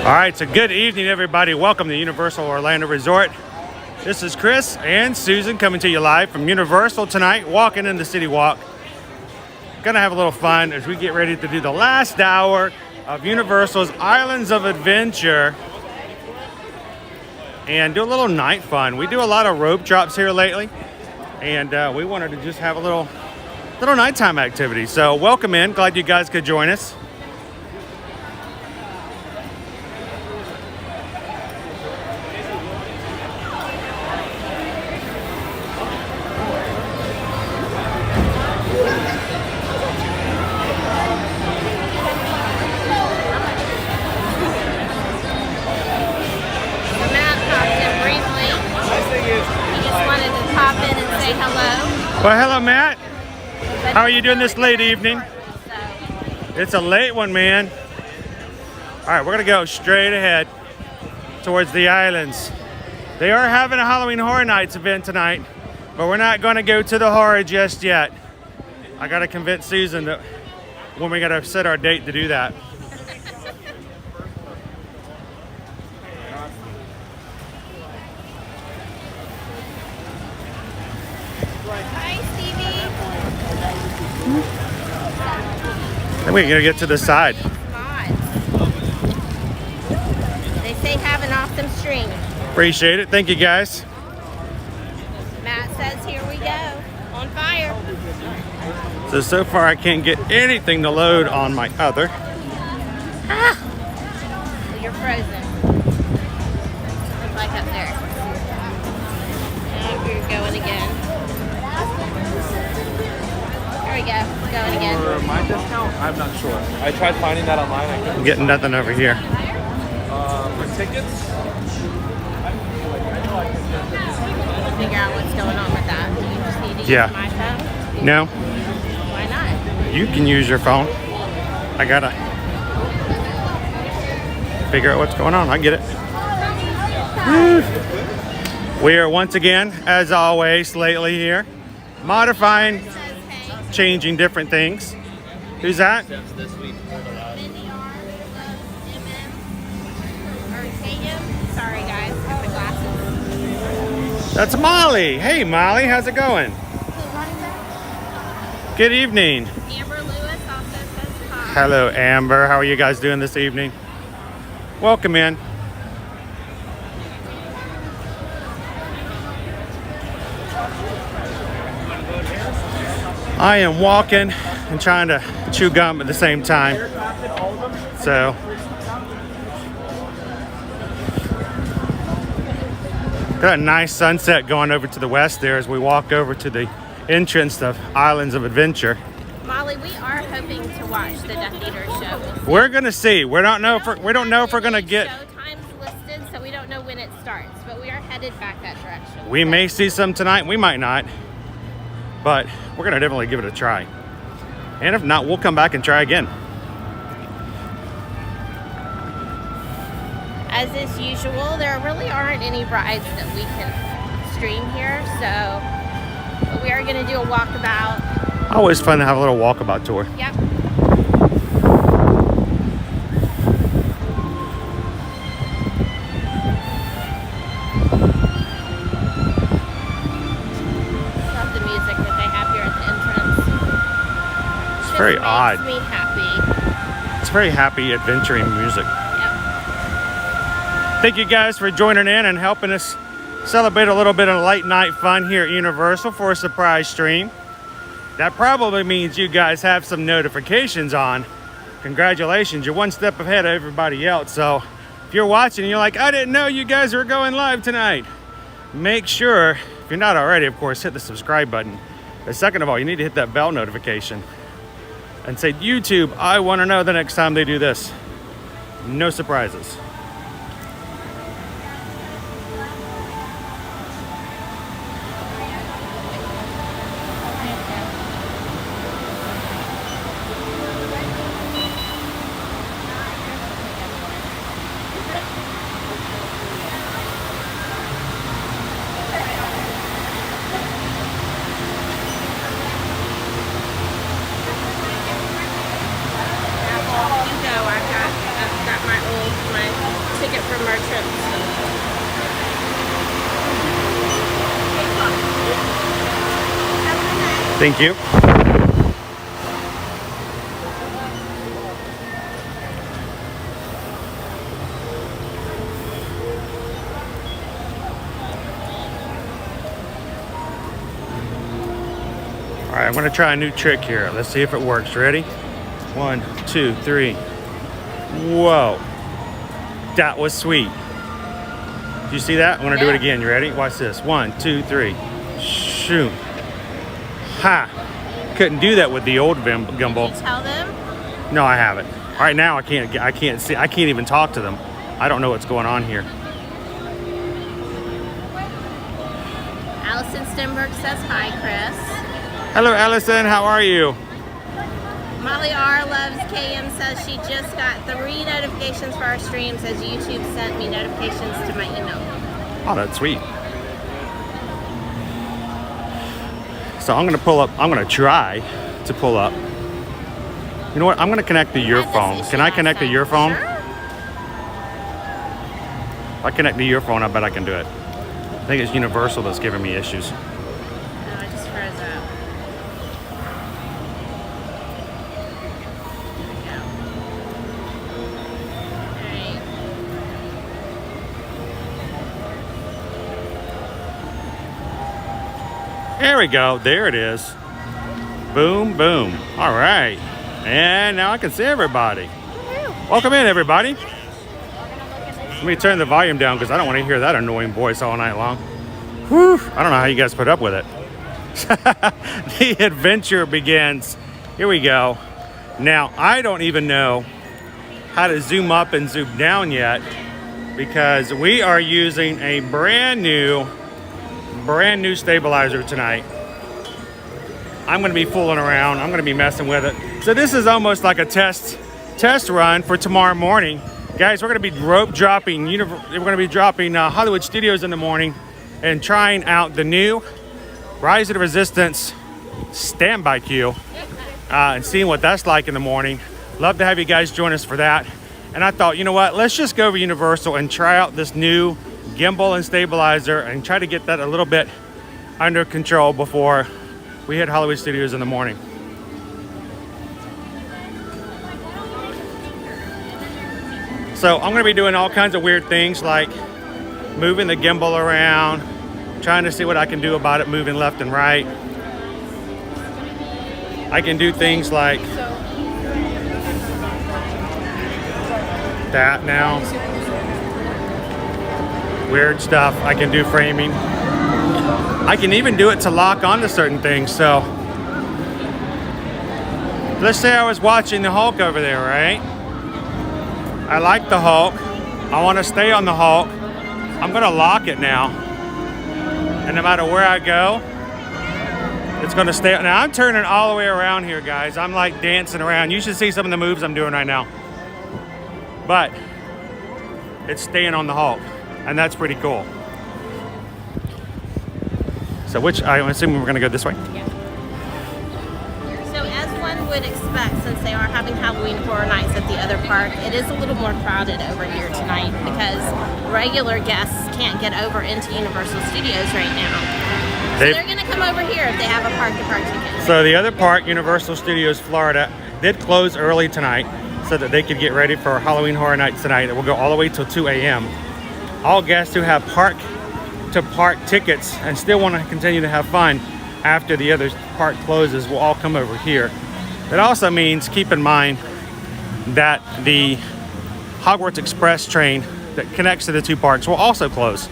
All right, so good evening, everybody. Welcome to Universal Orlando Resort. This is Chris and Susan coming to you live from Universal tonight, walking in the City Walk. Gonna have a little fun as we get ready to do the last hour of Universal's Islands of Adventure and do a little night fun. We do a lot of rope drops here lately, and we wanted to just have a little nighttime activity. So welcome in. Glad you guys could join us. Well, hello, Matt. How are you doing this late evening? It's a late one, man. All right, we're gonna go straight ahead towards the islands. They are having a Halloween Horror Nights event tonight, but we're not gonna go to the horror just yet. I gotta convince Susan that when we gotta set our date to do that. Then we're gonna get to the side. They say have an awesome stream. Appreciate it. Thank you, guys. Matt says here we go. On fire. So far I can't get anything to load on my other. Ah! Well, you're frozen. Looks like up there. And you're going again. There we go. Going again. For my discount, I'm not sure. I tried finding that online. I couldn't. I'm getting nothing over here. For tickets? Figure out what's going on with that. Do you just need to use my phone? No. Why not? You can use your phone. I gotta figure out what's going on. I get it. We are once again, as always, lately here, modifying, changing different things. Who's that? Sorry guys, I got my glasses. That's Molly. Hey Molly, how's it going? Good evening. Amber Lewis also says hi. Hello Amber, how are you guys doing this evening? Welcome in. I am walking and trying to chew gum at the same time. So got a nice sunset going over to the west there as we walk over to the entrance of Islands of Adventure. Molly, we are hoping to watch the Death Eater show. We're gonna see. We don't know if we're gonna get show times listed, so we don't know when it starts, but we are headed back that direction. We may see some tonight, we might not. But we're gonna definitely give it a try. And if not, we'll come back and try again. As is usual, there really aren't any rides that we can stream here, so but we are going to do a walkabout. Always fun to have a little walkabout tour. Yep. Love the music that they have here at the entrance. It's very odd. Makes me happy. It's very happy adventuring music. Yep. Thank you guys for joining in and helping us celebrate a little bit of late night fun here at Universal for a surprise stream. That probably means you guys have some notifications on. Congratulations, you're one step ahead of everybody else. So if you're watching and you're like, I didn't know you guys were going live tonight, make sure, if you're not already, of course, hit the subscribe button. But second of all, you need to hit that bell notification and say, YouTube, I want to know the next time they do this. No surprises. I've got my old Thank you. All right, I'm gonna try a new trick here. Let's see if it works. Ready? 1, 2, 3. Whoa, that was sweet. Did you see that? I'm gonna do it again. You ready? Watch this. 1, 2, 3. Shoot. Ha! Couldn't do that with the old gimbal. Did you tell them? No, I haven't. All right, now I can't see. I can't even talk to them. I don't know what's going on here. Allison Stenberg says hi, Chris. Hello, Allison. How are you? Molly R loves KM says she just got 3 notifications for our streams as YouTube sent me notifications to my email. Oh, that's sweet. So I'm gonna pull up. I'm gonna try to pull up. You know what? I'm gonna connect to your phone. Can I connect to your phone? Sure. If I connect to your phone, I bet I can do it. I think it's Universal that's giving me issues. No, I just froze up. There we go. There it is. Boom, boom. All right. And now I can see everybody. Welcome in, everybody. Let me turn the volume down because I don't want to hear that annoying voice all night long. Whew. I don't know how you guys put up with it. The adventure begins. Here we go. Now, I don't even know how to zoom up and zoom down yet because we are using a brand new stabilizer tonight. I'm going to be fooling around. I'm going to be messing with it. So this is almost like a test run for tomorrow morning. Guys, we're going to be rope dropping. We're going to be dropping Hollywood Studios in the morning and trying out the new Rise of the Resistance standby queue and seeing what that's like in the morning. Love to have you guys join us for that. And I thought, you know what? Let's just go over Universal and try out this new gimbal and stabilizer and try to get that a little bit under control before we hit Hollywood Studios in the morning. So I'm going to be doing all kinds of weird things like moving the gimbal around, trying to see what I can do about it, moving left and right. I can do things like that now. Weird stuff. I can do framing. I can even do it to lock onto certain things. So let's say I was watching the Hulk over there, right? I like the Hulk. I want to stay on the Hulk. I'm going to lock it now. And no matter where I go, it's going to stay. Now I'm turning all the way around here, guys. I'm like dancing around. You should see some of the moves I'm doing right now. But it's staying on the Hulk. And that's pretty cool. So I'm assuming we're going to go this way. Yeah. So as one would expect, since they are having Halloween Horror Nights at the other park, it is a little more crowded over here tonight because regular guests can't get over into Universal Studios right now. So they're going to come over here if they have a park-to-park ticket. So the other park, Universal Studios Florida, did close early tonight so that they could get ready for Halloween Horror Nights tonight. It will go all the way till 2 a.m. All guests who have park-to-park tickets and still want to continue to have fun after the other park closes will all come over here. That also means, keep in mind, that the Hogwarts Express train that connects to the two parks will also close.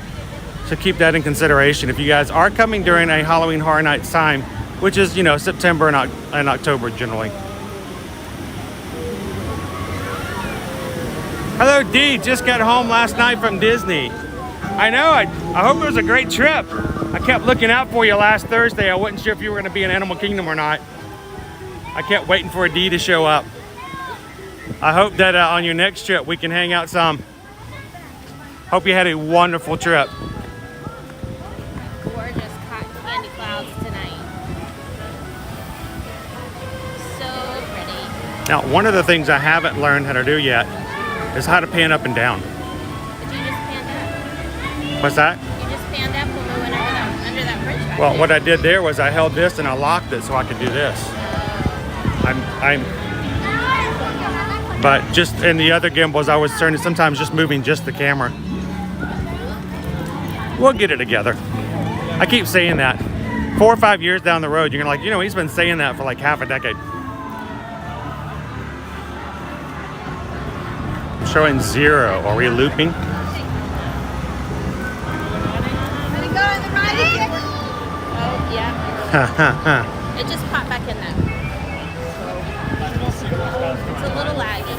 So keep that in consideration if you guys are coming during a Halloween Horror Nights time, which is, September and October generally. Hello, Dee. Just got home last night from Disney. I know. I hope it was a great trip. I kept looking out for you last Thursday. I wasn't sure if you were going to be in Animal Kingdom or not. I kept waiting for a Dee to show up. I hope that on your next trip we can hang out some. Hope you had a wonderful trip. Gorgeous cotton candy clouds tonight. So pretty. Now, one of the things I haven't learned how to do yet is how to pan up and down. Did you just panned up? What's that? You just panned up when we went over under that bridge back Well, what I did there was I held this and I locked it so I could do this. But just in the other gimbals, I was sometimes just moving just the camera. We'll get it together. I keep saying that. 4 or 5 years down the road, you're gonna like, you know, he's been saying that for like half a decade. I'm showing 0. Are we looping? Oh, yeah. It just popped back in though. It's a little laggy.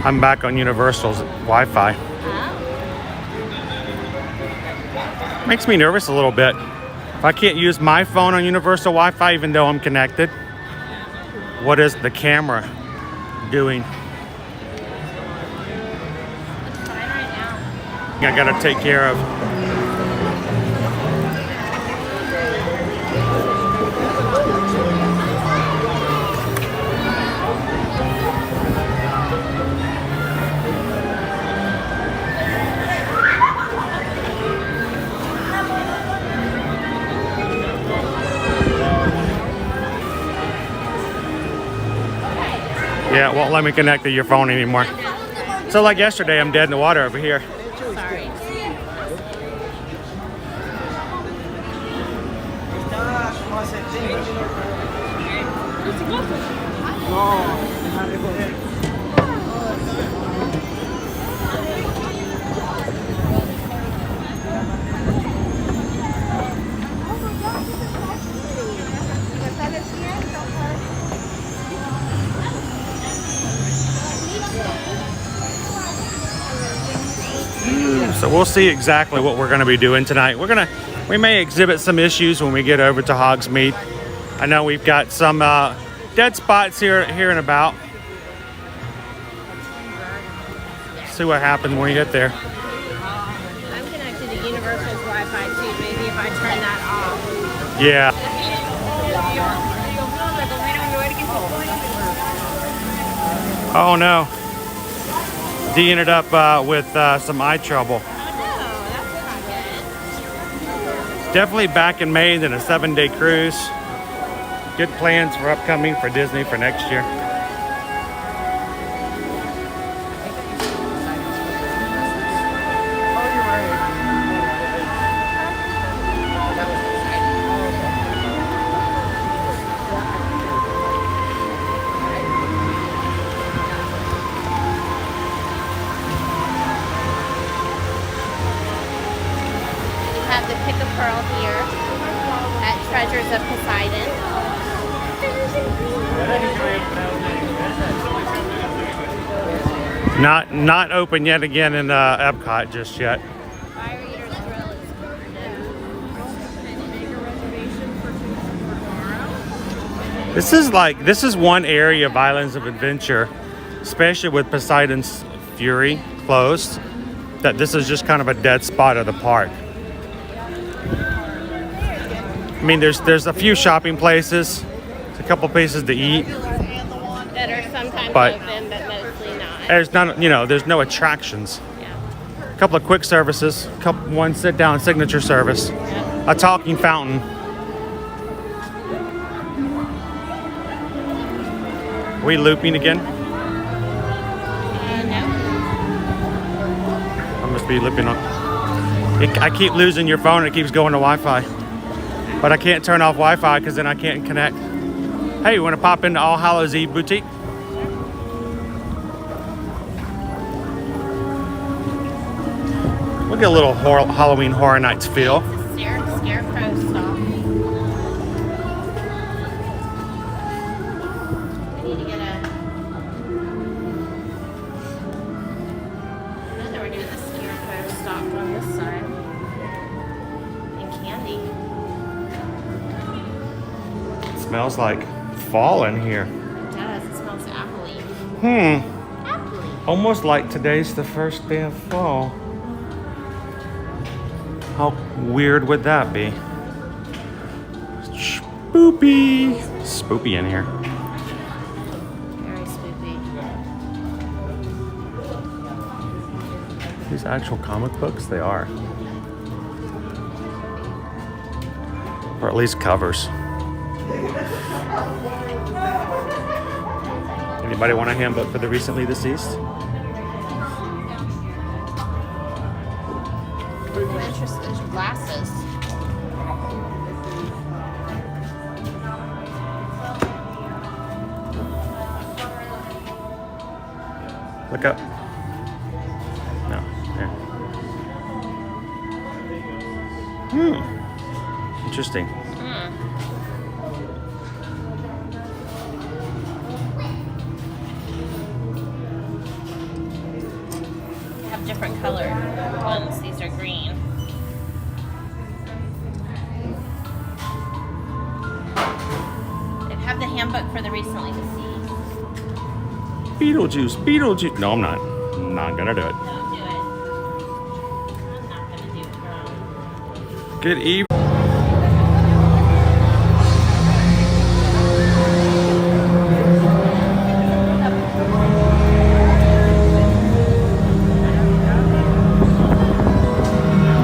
I'm back on Universal's Wi-Fi. Makes me nervous a little bit. If I can't use my phone on Universal Wi-Fi, even though I'm connected, what is the camera doing? It's fine right now. I gotta take care of. Yeah, it won't let me connect to your phone anymore. So like yesterday, I'm dead in the water over here. Sorry. So we'll see exactly what we're going to be doing tonight. We may exhibit some issues when we get over to Hogsmeade. I know we've got some dead spots here and about. See what happens when we get there. I'm connected to Universal's Wi-Fi too. Maybe if I turn that off. Yeah. Oh no. Dee ended up with some eye trouble. Oh no, that's not good. Definitely back in May, then a 7-day cruise. Good plans for upcoming for Disney for next year. The Pick a Pearl here at Treasures of Poseidon. Not open yet again in Epcot just yet. Fire Eater's Grill is This is one area of Islands of Adventure, especially with Poseidon's Fury closed, that this is just kind of a dead spot of the park. I mean, there's a few shopping places, a couple places to eat, that are sometimes but open, but mostly not. there's not, there's no attractions. Yeah. A couple of quick services, one sit-down signature service, a talking fountain. Are we looping again? No. I must be looping on. I keep losing your phone. It keeps going to Wi-Fi. But I can't turn off Wi-Fi because then I can't connect. Hey, you want to pop into All Hallows Eve Boutique? We'll get a little Halloween Horror Nights feel. Scarecrow stop. We need to get a... I know that we're doing the Scarecrow stop on this side. And candy. Smells like fall in here. It does. It smells appley. Appley. Almost like today's the first day of fall. How weird would that be? Spoopy. Spoopy in here. Very spoopy. These actual comic books, they are. Or at least covers. Anybody want a handbook for the recently deceased? Interesting. Glasses. Look up. No. There. Interesting. They have different colored ones. These are green. They have the handbook for the recently deceased. Beetlejuice. Beetlejuice. No, I'm not. I'm not gonna do it. Don't do it. I'm not gonna do it, girl. Good evening.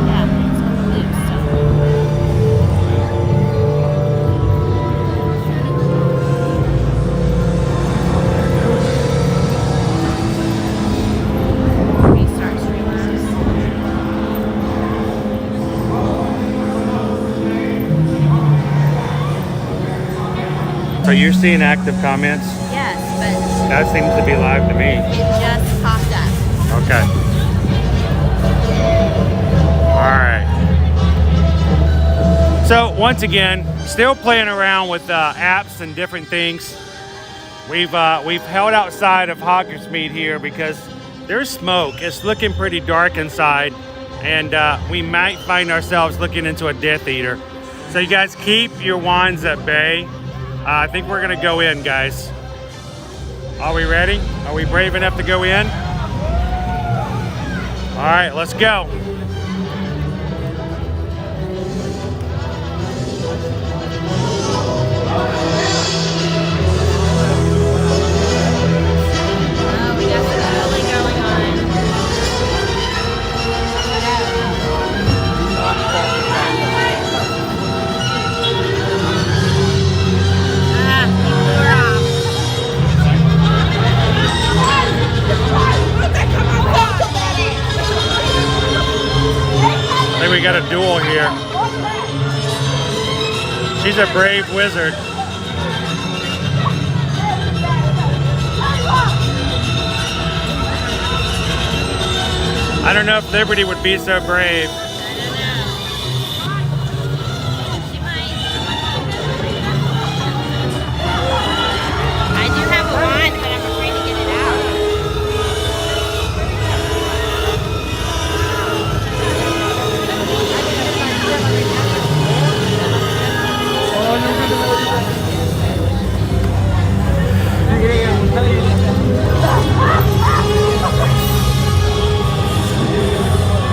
Yeah, it's on the loose stuff. Restart streamers. So you're seeing active comments? Yes, but That seems to be live to me. it just popped up. Okay. All right. So once again, still playing around with apps and different things. We've held outside of Hoggersmeade here because there's smoke. It's looking pretty dark inside, and we might find ourselves looking into a Death Eater. So you guys keep your wands at bay. I think we're gonna go in, guys. Are we ready? Are we brave enough to go in? All right, let's go. Oh, we got some grilling going on. Ah, he blew her off. I think we got a duel here. She's a brave wizard. I don't know if Liberty would be so brave. I don't know. She might. I do have a wand, but I'm afraid to get it out.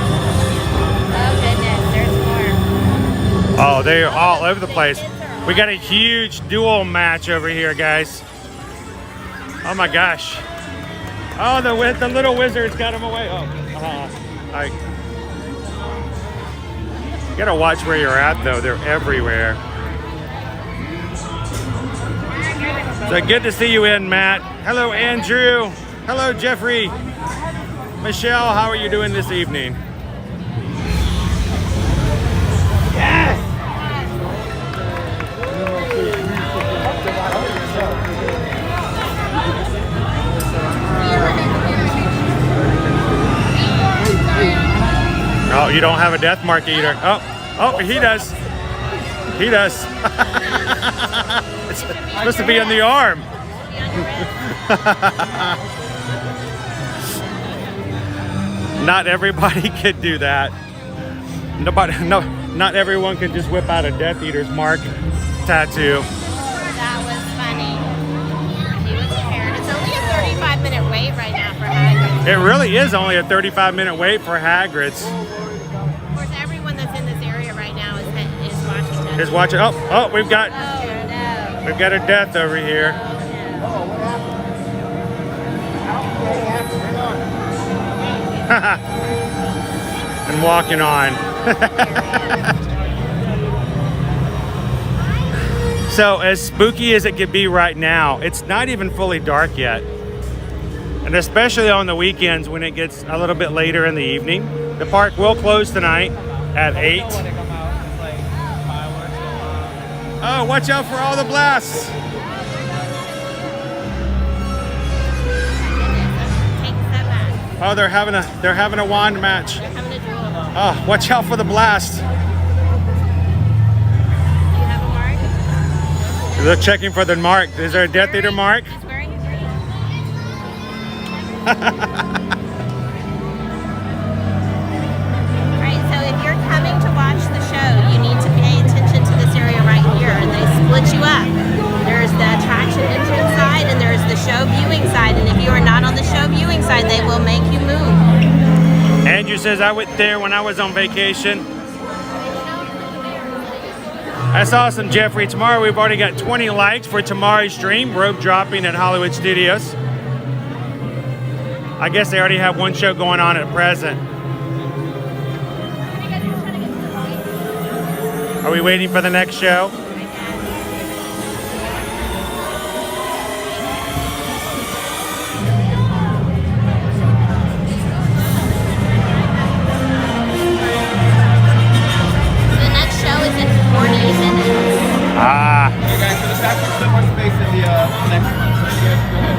Oh goodness, there's more. Oh, they're all over the place. We got a huge duel match over here, guys. Oh my gosh. Oh, the little wizard's got him away. Oh, you gotta watch where you're at, though. They're everywhere. So good to see you in, Matt. Hello, Andrew. Hello, Jeffrey. Michelle, how are you doing this evening? Oh, you don't have a death mark eater. Oh, he does. He does. It's supposed to be on the arm. Not everybody could do that. Not everyone can just whip out a Death Eater's mark tattoo. That was funny. He was prepared. It's only a 35-minute wait right now for Hagrid's. It really is only a 35-minute wait for Hagrid's. Of course, everyone that's in this area right now is watching this. Is watching. Oh, we've got Oh, We've got a death over here. And walking on. So as spooky as it could be right now, it's not even fully dark yet. And especially on the weekends when it gets a little bit later in the evening. The park will close tonight at 8. Oh, watch out for all the blasts. Oh, they're having a wand match. They're having a duel. Oh, watch out for the blast. Do you have a mark? They're checking for the mark. Is there a Death Eater mark? He's wearing a green. Alright, so if you're coming to watch the show, you need to pay attention to this area right here, and they split you up. There's the attraction entrance side, and there's the show viewing side, and if you are not on the show viewing side, they will make you move. Andrew says I went there when I was on vacation. That's awesome, Jeffrey. Tomorrow we've already got 20 likes for tomorrow's stream, rope dropping at Hollywood Studios. I guess they already have one show going on at present. Are we waiting for the next show? Hey guys, so there's actually still more space in the next one. So you guys go ahead.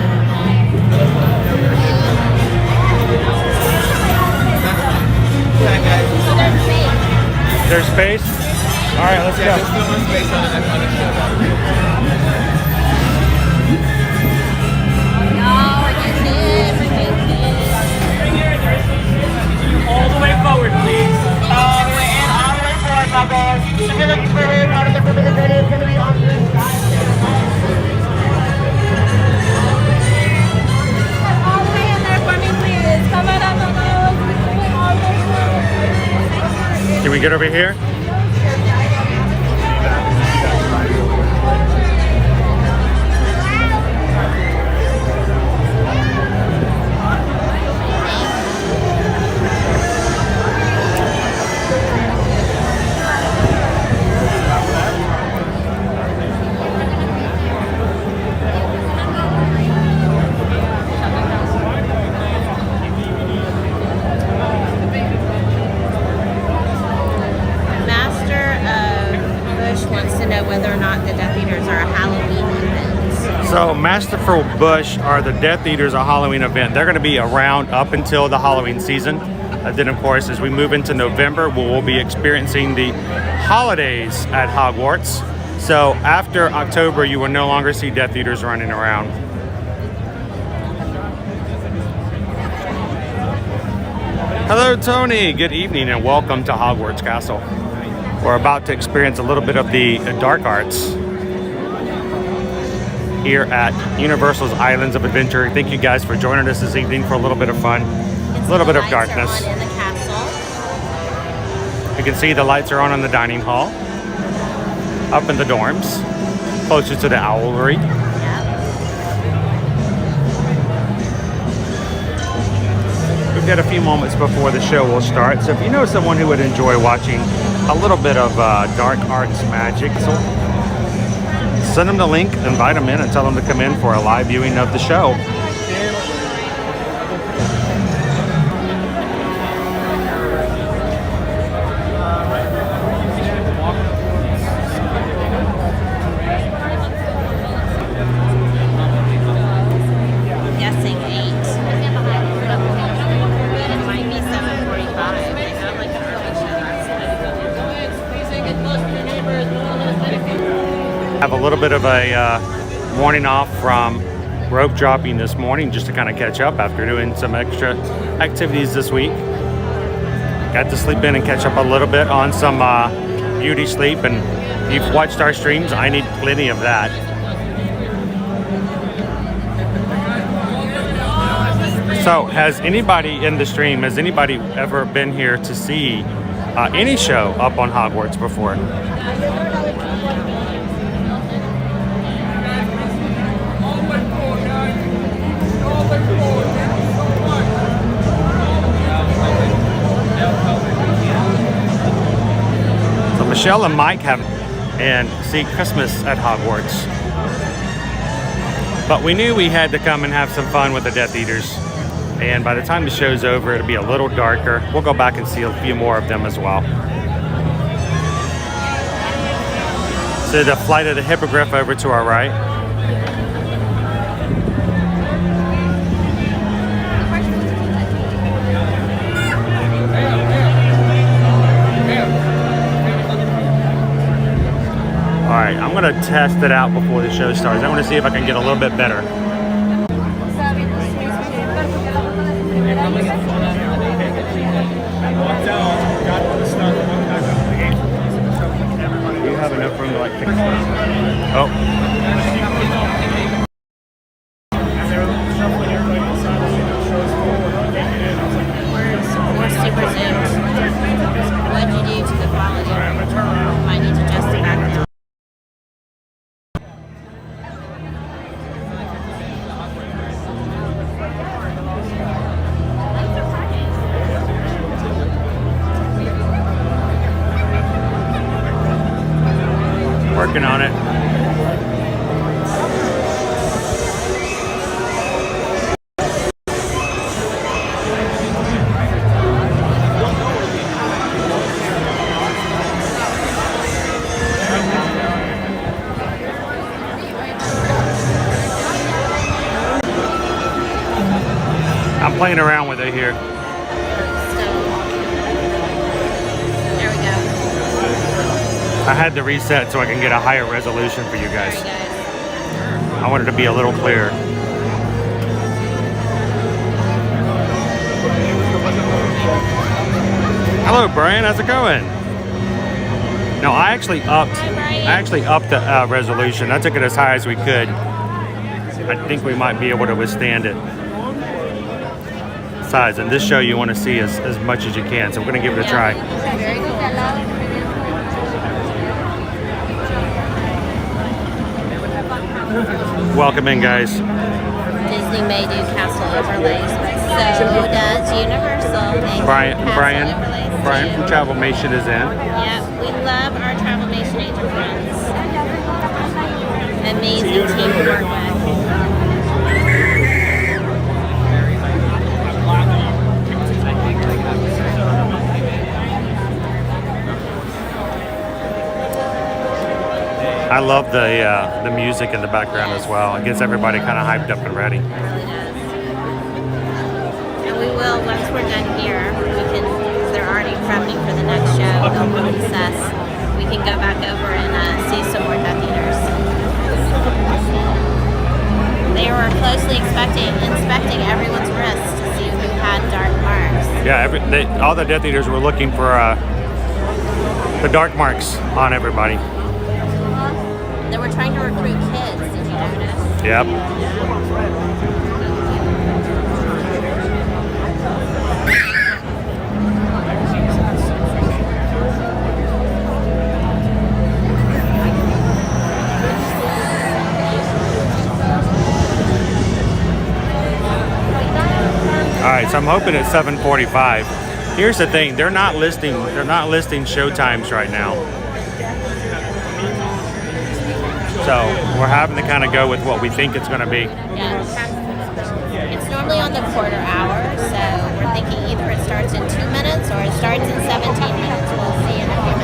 Yeah, guys. There's space? All right, let's Yeah, go. there's still more space on the next show. All the way forward, please. All the way in, all the way forward, my boy. If you're looking for him, out of the front of the video, it's going to be on this side. All the way in there for me, please. Come on up, Can we get over here? whether or not the Death Eaters are a Halloween event. So Masterful Bush are the Death Eaters, a Halloween event. They're going to be around up until the Halloween season. Then of course, as we move into November, we'll be experiencing the holidays at Hogwarts. So after October, you will no longer see Death Eaters running around. Hello, Tony. Good evening and welcome to Hogwarts Castle. We're about to experience a little bit of the dark arts here at Universal's Islands of Adventure. Thank you guys for joining us this evening for a little bit of fun, a little bit of darkness. In the castle. You can see the lights are on in the dining hall, up in the dorms, closer to the owlery. We've got a few moments before the show will start, so if you know someone who would enjoy watching a little bit of dark arts magic, so send them the link, invite them in, and tell them to come in for a live viewing of the show. I'm guessing 8. It might be 7:45. They have like an early show. Have a little bit of a morning off from rope dropping this morning just to kind of catch up after doing some extra activities this week. Got to sleep in and catch up a little bit on some beauty sleep, and if you've watched our streams, I need plenty of that. So has anybody in the stream, has anybody ever been here to see any show up on Hogwarts before? Michelle and Mike have and see Christmas at Hogwarts. But we knew we had to come and have some fun with the Death Eaters. And by the time the show's over, it'll be a little darker. We'll go back and see a few more of them as well. So the Flight of the Hippogriff over to our right. All right, I'm gonna test it out before the show starts. I want to see if I can get a little bit better. Do you have enough room to like fix it? Oh. We're super zoomed. What'd you do to the quality? Might need to adjust it back down. Working on it. I'm playing around with it here. So, there we go. I had to reset so I can get a higher resolution for you guys. Sorry, guys. I wanted to be a little clearer. Hello, Brian. How's it going? No, I actually upped. Hi, Brian. I actually upped the resolution. I took it as high as we could. I think we might be able to withstand it. Besides, in this show, you want to see as much as you can. So we're going to give it a try. Very cool. Welcome in, guys. Disney may do castle overlays, but so does Universal. They do Brian castle overlays from too. Travelmation is in. Yeah, we love our Travelmation agent friends. Amazing team to work with. I love the music in the background as well. It gets everybody kind of hyped up and ready. It really does. And we will, once we're done here, we can, because they're already prepping for the next show, they'll recess. We can go back over and see some more Death Eaters. They were closely inspecting everyone's wrists to see who had dark marks. Yeah, all the Death Eaters were looking for the dark marks on everybody. They were trying to recruit kids, did you notice? Yep. All right, so I'm hoping it's 7:45. Here's the thing: they're not listing show times right now. So we're having to kind of go with what we think it's going to be. Yeah. It's normally on the quarter hour, so we're thinking either it starts in 2 minutes or it starts in 17 minutes. We'll see in a few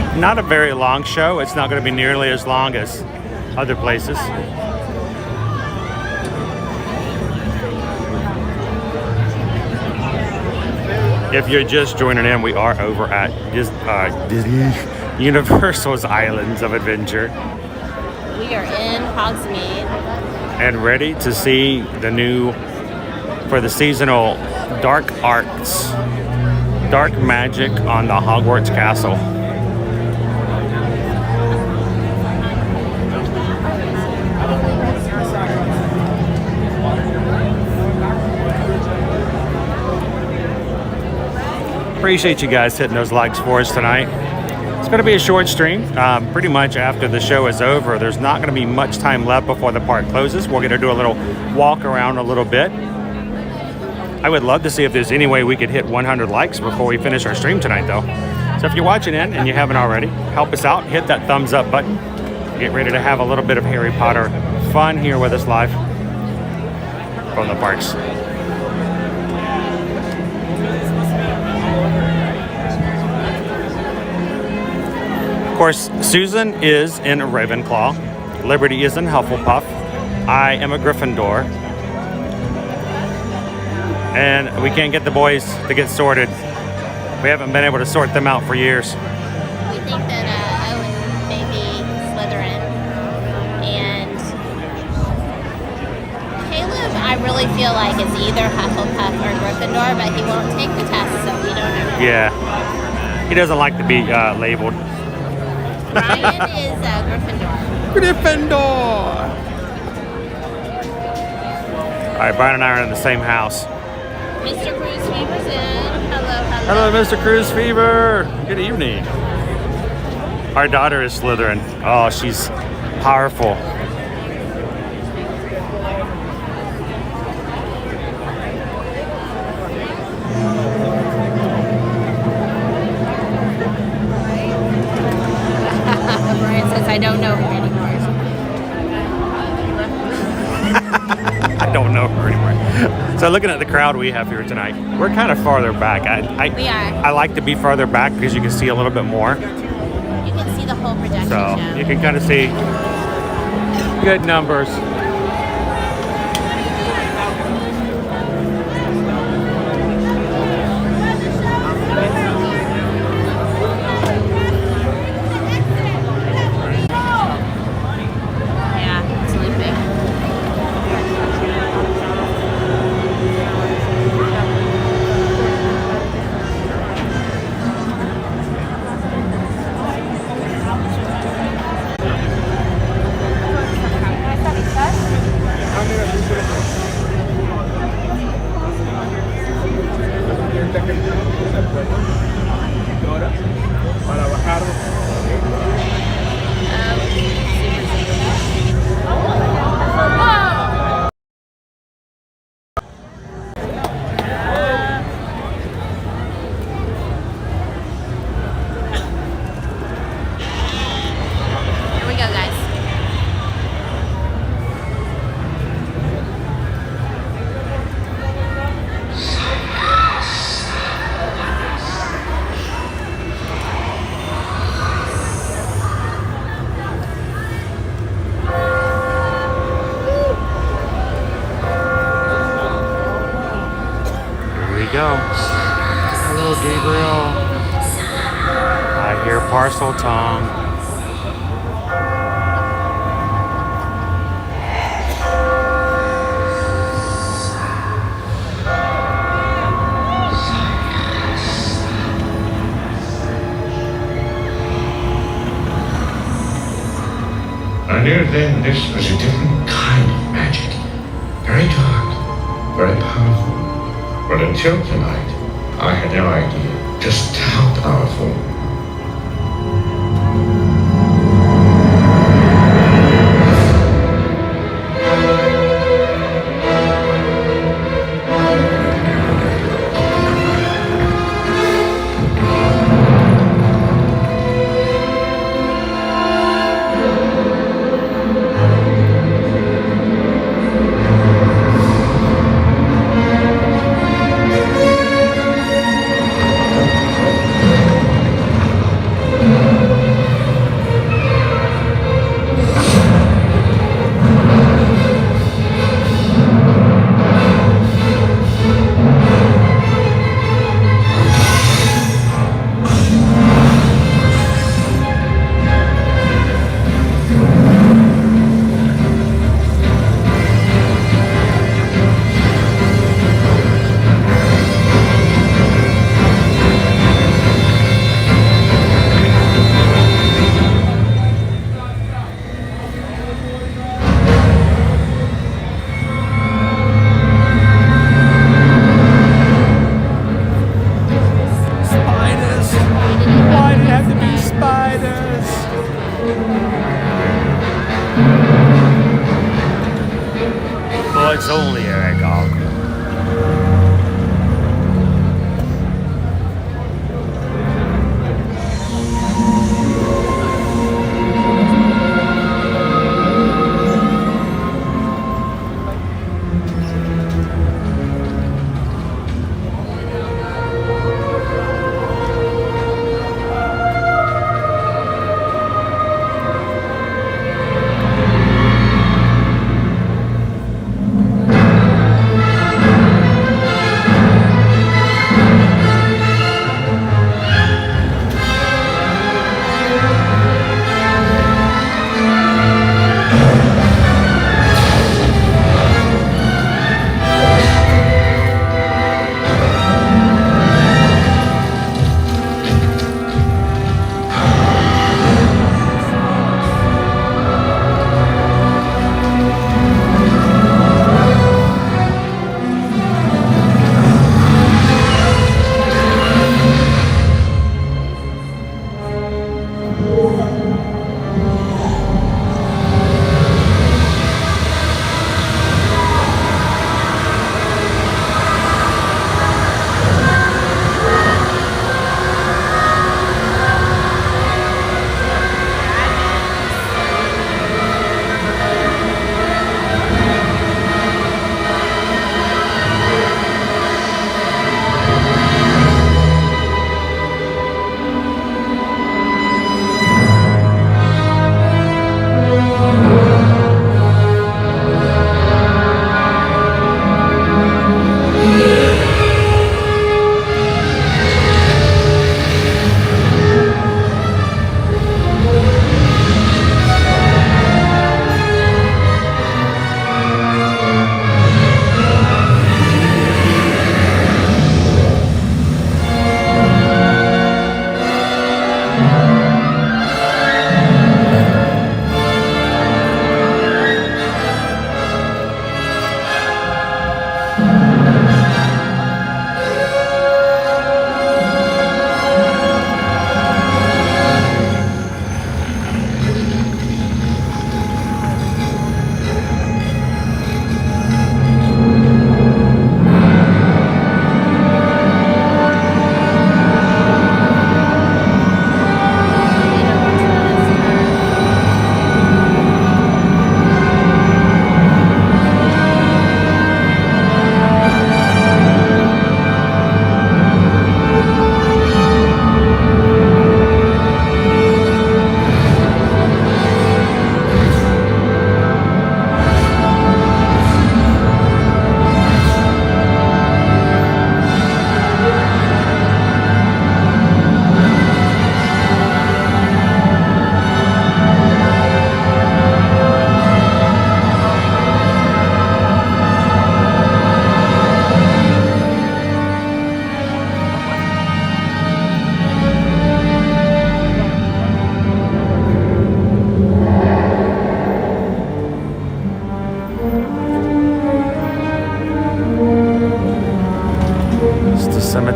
minutes. Not a very long show. It's not going to be nearly as long as other places. If you're just joining in, we are over at Disney Universal's Islands of Adventure. We are in Hogsmeade. And ready to see the new, for the seasonal Dark Arts, Dark Magic on the Hogwarts Castle. Appreciate you guys hitting those likes for us tonight. It's going to be a short stream. Pretty much after the show is over, there's not going to be much time left before the park closes. We're going to do a little walk around a little bit. I would love to see if there's any way we could hit 100 likes before we finish our stream tonight, though. So if you're watching in and you haven't already, help us out. Hit that thumbs up button. Get ready to have a little bit of Harry Potter fun here with us live from the parks. Of course, Susan is in Ravenclaw. Liberty is in Hufflepuff. I am a Gryffindor. And we can't get the boys to get sorted. We haven't been able to sort them out for years. We think that Owen may be Slytherin. And Caleb, I really feel like is either Hufflepuff or Gryffindor, but he won't take the test, so we don't know. Yeah. He doesn't like to be labeled. Ryan is Gryffindor. Gryffindor! All right, Brian and I are in the same house. Mr. Cruz Fever's in. Hello, Hello, Mr. Cruz Fever. Good evening. Our daughter is Slytherin. Oh, she's powerful. Brian says, I don't know her anymore. I don't know her anymore. So looking at the crowd we have here tonight, we're kind of farther back. We are. I like to be farther back because you can see a little bit more. You can see the whole projection So show. you can kind of see good numbers. Yeah, sleeping. Here we go, guys. Here we go. Hello, Gabriel. I hear Parcel Tom. I knew then this was a different kind of magic. Very dark, very powerful. But until tonight, I had no idea just how powerful. It's only a dog.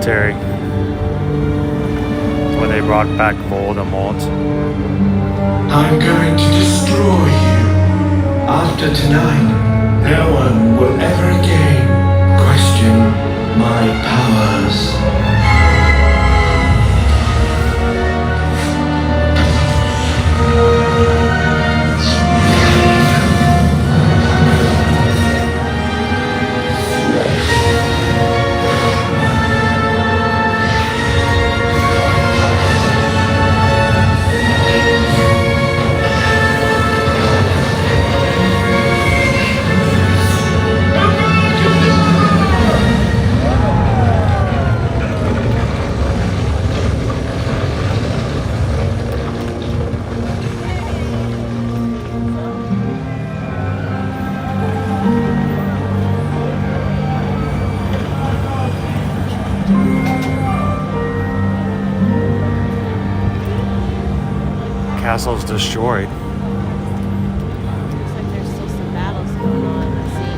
military. When they brought back Voldemort. I'm going to destroy you. After tonight, no one will ever again question my powers. Castle's destroyed. Looks like there's still some battles going on. Let's see.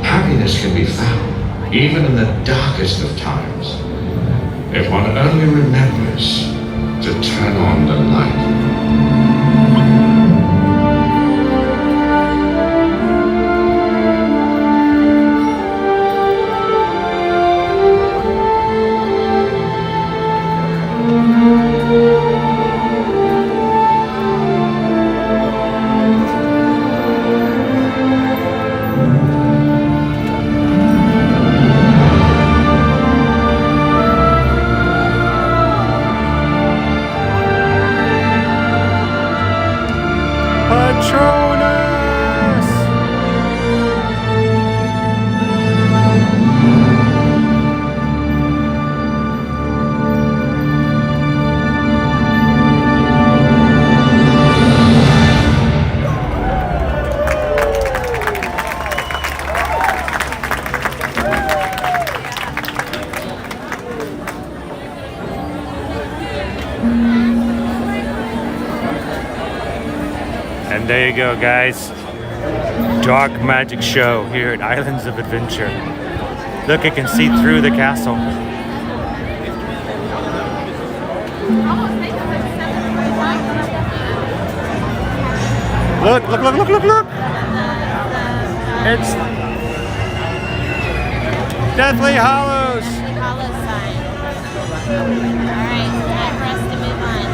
Happiness can be found even in the darkest of times, if one only remembers to turn on the light. Patronus! And there you go, guys. Dark magic show here at Islands of Adventure. Look, you can see through the castle. Look, look, look, look, look, look. It's Deathly Hallows. Hollow sign. Alright, time for us to move on.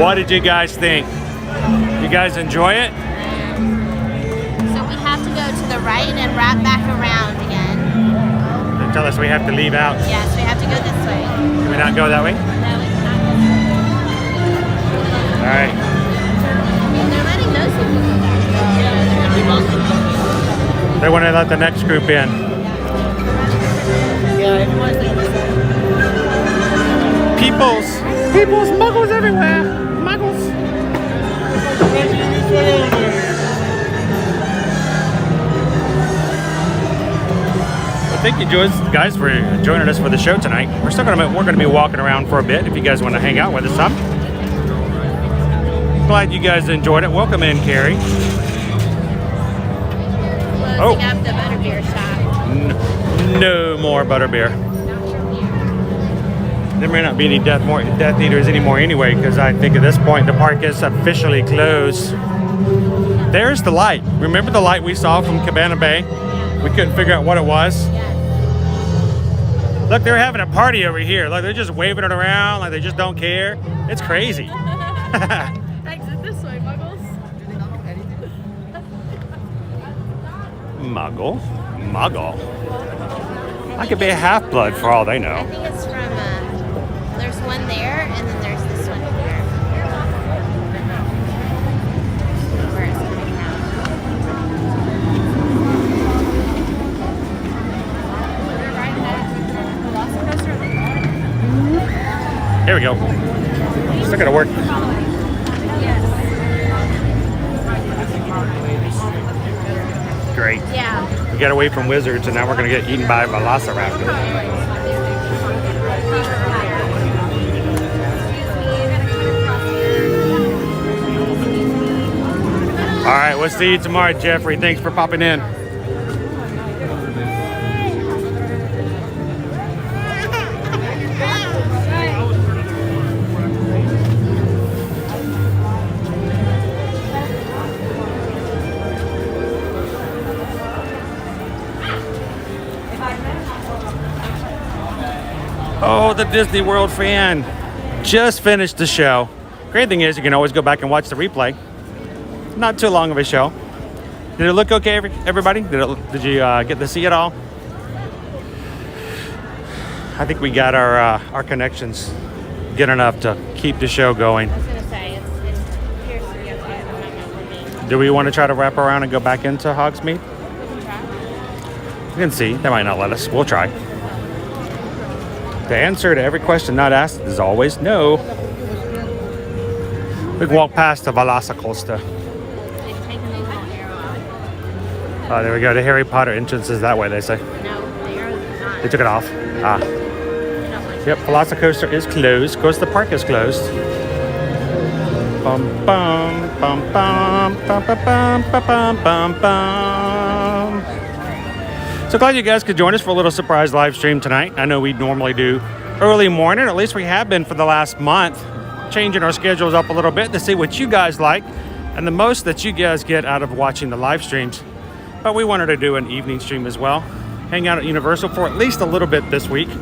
What did you guys think? You guys enjoy it? So we have to go to the right and wrap back around again. They tell us we have to leave out. Yes, we have to go this way. Can we not go that way? No, we cannot go All right. this way. They're letting those people go back. They want to let the next group in. Peoples, muggles everywhere. Muggles. Well, thank you, guys, for joining us for the show tonight. We're gonna be walking around for a bit. If you guys want to hang out with us some. Glad you guys enjoyed it. Welcome in, Carrie. Closing up the butterbeer shop. No more butterbeer. There may not be any Death Eaters anymore anyway, because I think at this point the park is officially closed. There's the light. Remember the light we saw from Cabana Bay? We couldn't figure out what it was. Look, they're having a party over here. Like, they're just waving it around like they just don't care. It's crazy. Exit this way, Muggles. Muggle. I could be a half-blood for all they I know. think it's from, there's one there, and then there's this one here. Where it's coming from. Here we go. Still gotta work. Great. Yeah. We got away from wizards, and now we're gonna get eaten by a velociraptor. All right, we'll see you tomorrow, Jeffrey. Thanks for popping in. Oh, the Disney World fan just finished the show. Great thing is you can always go back and watch the replay. Not too long of a show. Did it look okay, everybody? Did you get to see it all? I think we got our connections good enough to keep the show going. I was gonna say it appears to be okay at the moment for me. Do we want to try to wrap around and go back into Hogsmeade? We can see. They might not let us. We'll try. The answer to every question not asked is always no. We can walk past the Velocicoaster. They've taken the little arrow out. Oh, there we go. The Harry Potter entrance is that way, they say. No, the arrow's not. They took it off. Ah. They don't like Yep, Velocicoaster is closed. Of course, the park is closed. Bum bum bum bum bum bum bum bum bum bum. So glad you guys could join us for a little surprise live stream tonight. I know we normally do early morning, at least we have been for the last month, changing our schedules up a little bit to see what you guys like and the most that you guys get out of watching the live streams. But we wanted to do an evening stream as well. Hang out at Universal for at least a little bit this week. We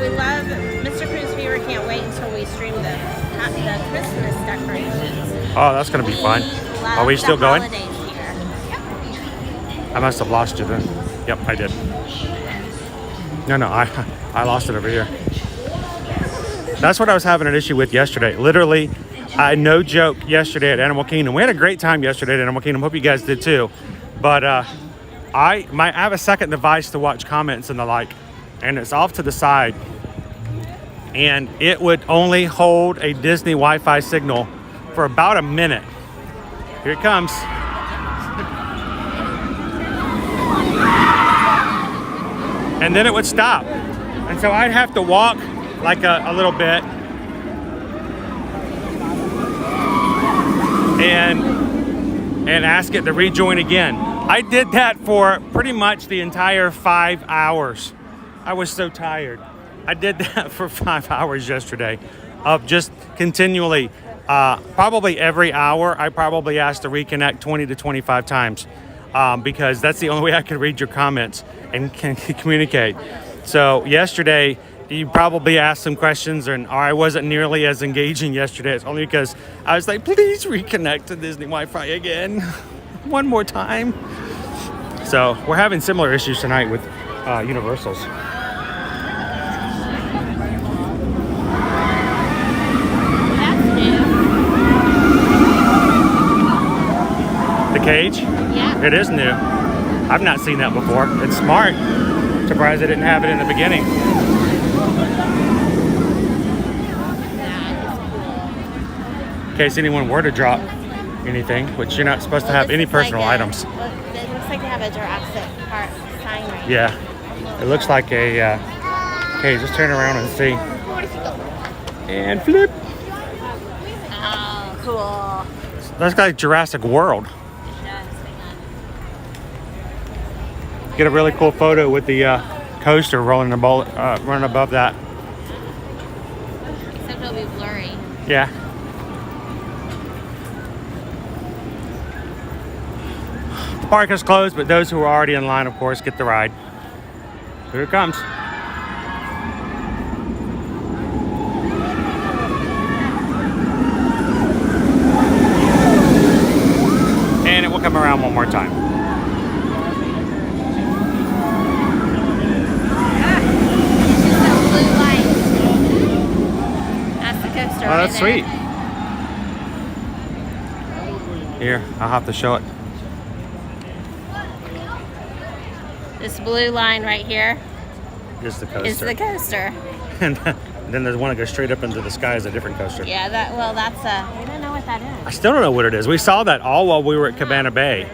love Mr. Cruz Fever. Can't wait until we stream the Christmas decorations. Oh, that's going to be fun. Are we still going? Here. I must have lost you then. Yep, I did. No, I lost it over here. That's what I was having an issue with yesterday. Literally, no joke, yesterday at Animal Kingdom. We had a great time yesterday at Animal Kingdom. Hope you guys did too. But I have a second device to watch comments and the like, and it's off to the side. And it would only hold a Disney Wi-Fi signal for about a minute. Here it comes. And then it would stop. And so I'd have to walk like a little bit and ask it to rejoin again. I did that for pretty much the entire 5 hours. I was so tired. I did that for 5 hours yesterday of just continually, probably every hour, I probably asked to reconnect 20 to 25 times because that's the only way I can read your comments and can communicate. So yesterday, you probably asked some questions or I wasn't nearly as engaging yesterday. It's only because I was like, please reconnect to Disney Wi-Fi again. One more time. So we're having similar issues tonight with Universals. The cage? Yeah. It is new. I've not seen that before. It's smart. Surprised they didn't have it in the beginning. In case anyone were to drop anything, which you're not supposed to have any personal items. It looks like they have a Jurassic Park sign right here. Yeah. It looks like a cage. Just turn around and see. And flip. Oh, cool. That's like Jurassic World. Get a really cool photo with the coaster running above that. Except it'll be blurry. Yeah. The park is closed, but those who are already in line, of course, get the ride. Here it comes. And it will come around one more time. Oh, that's sweet. Here, I'll have to show it. This blue line right here Is the coaster. is the coaster. And then there's one that goes straight up into the sky is a different coaster. Yeah, that's I don't know what that I is. still don't know what it is. We saw that all while we were at Cabana Bay.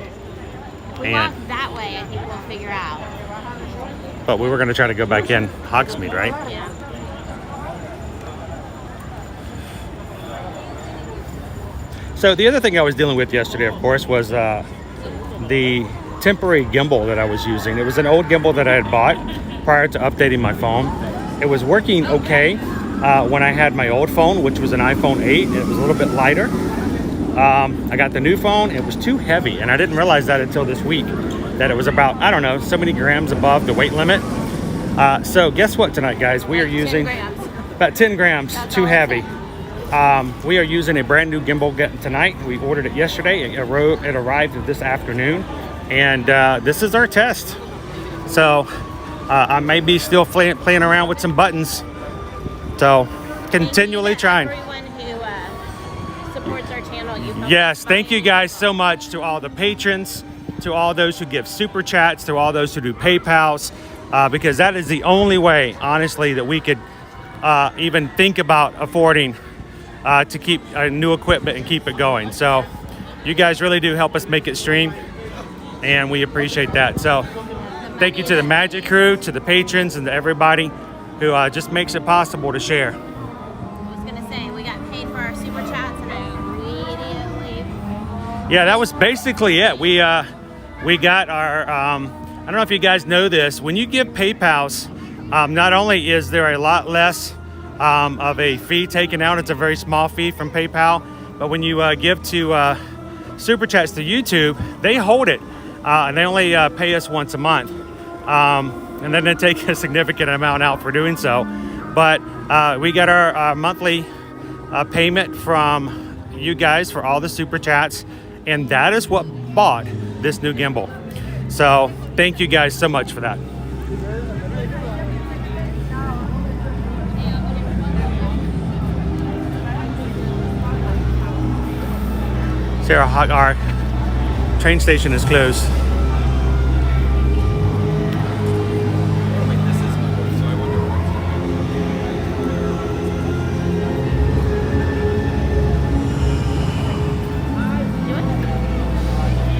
If we walk that way, I think we'll figure out. But we were going to try to go back in Hogsmeade, right? Yeah. So the other thing I was dealing with yesterday, of course, was the temporary gimbal that I was using. It was an old gimbal that I had bought prior to updating my phone. It was working okay when I had my old phone, which was an iPhone 8. It was a little bit lighter. I got the new phone. It was too heavy, and I didn't realize that until this week, that it was about, I don't know, so many grams above the weight limit. So guess what tonight, guys? We are using 10 grams. about 10 grams, too heavy. We are using a brand new gimbal tonight. We ordered it yesterday. It arrived this afternoon, and this is our test. So I may be still playing around with some buttons. So continually trying. Everyone who supports our channel. Yes, thank you guys so much to all the patrons, to all those who give super chats, to all those who do PayPals, because that is the only way, honestly, that we could even think about affording to keep new equipment and keep it going. So you guys really do help us make it stream, and we appreciate that. So thank you to the Magic Crew, to the patrons, and to everybody who just makes it possible to share. I was gonna say, we got paid for our super chats and immediately. Yeah, that was basically it. We got our, I don't know if you guys know this, when you give PayPals, not only is there a lot less of a fee taken out, it's a very small fee from PayPal, but when you give to Super Chats to YouTube, they hold it, and they only pay us once a month, and then they take a significant amount out for doing so. But we got our monthly payment from you guys for all the Super Chats, and that is what bought this new gimbal. So thank you guys so much for that. So our train station is closed.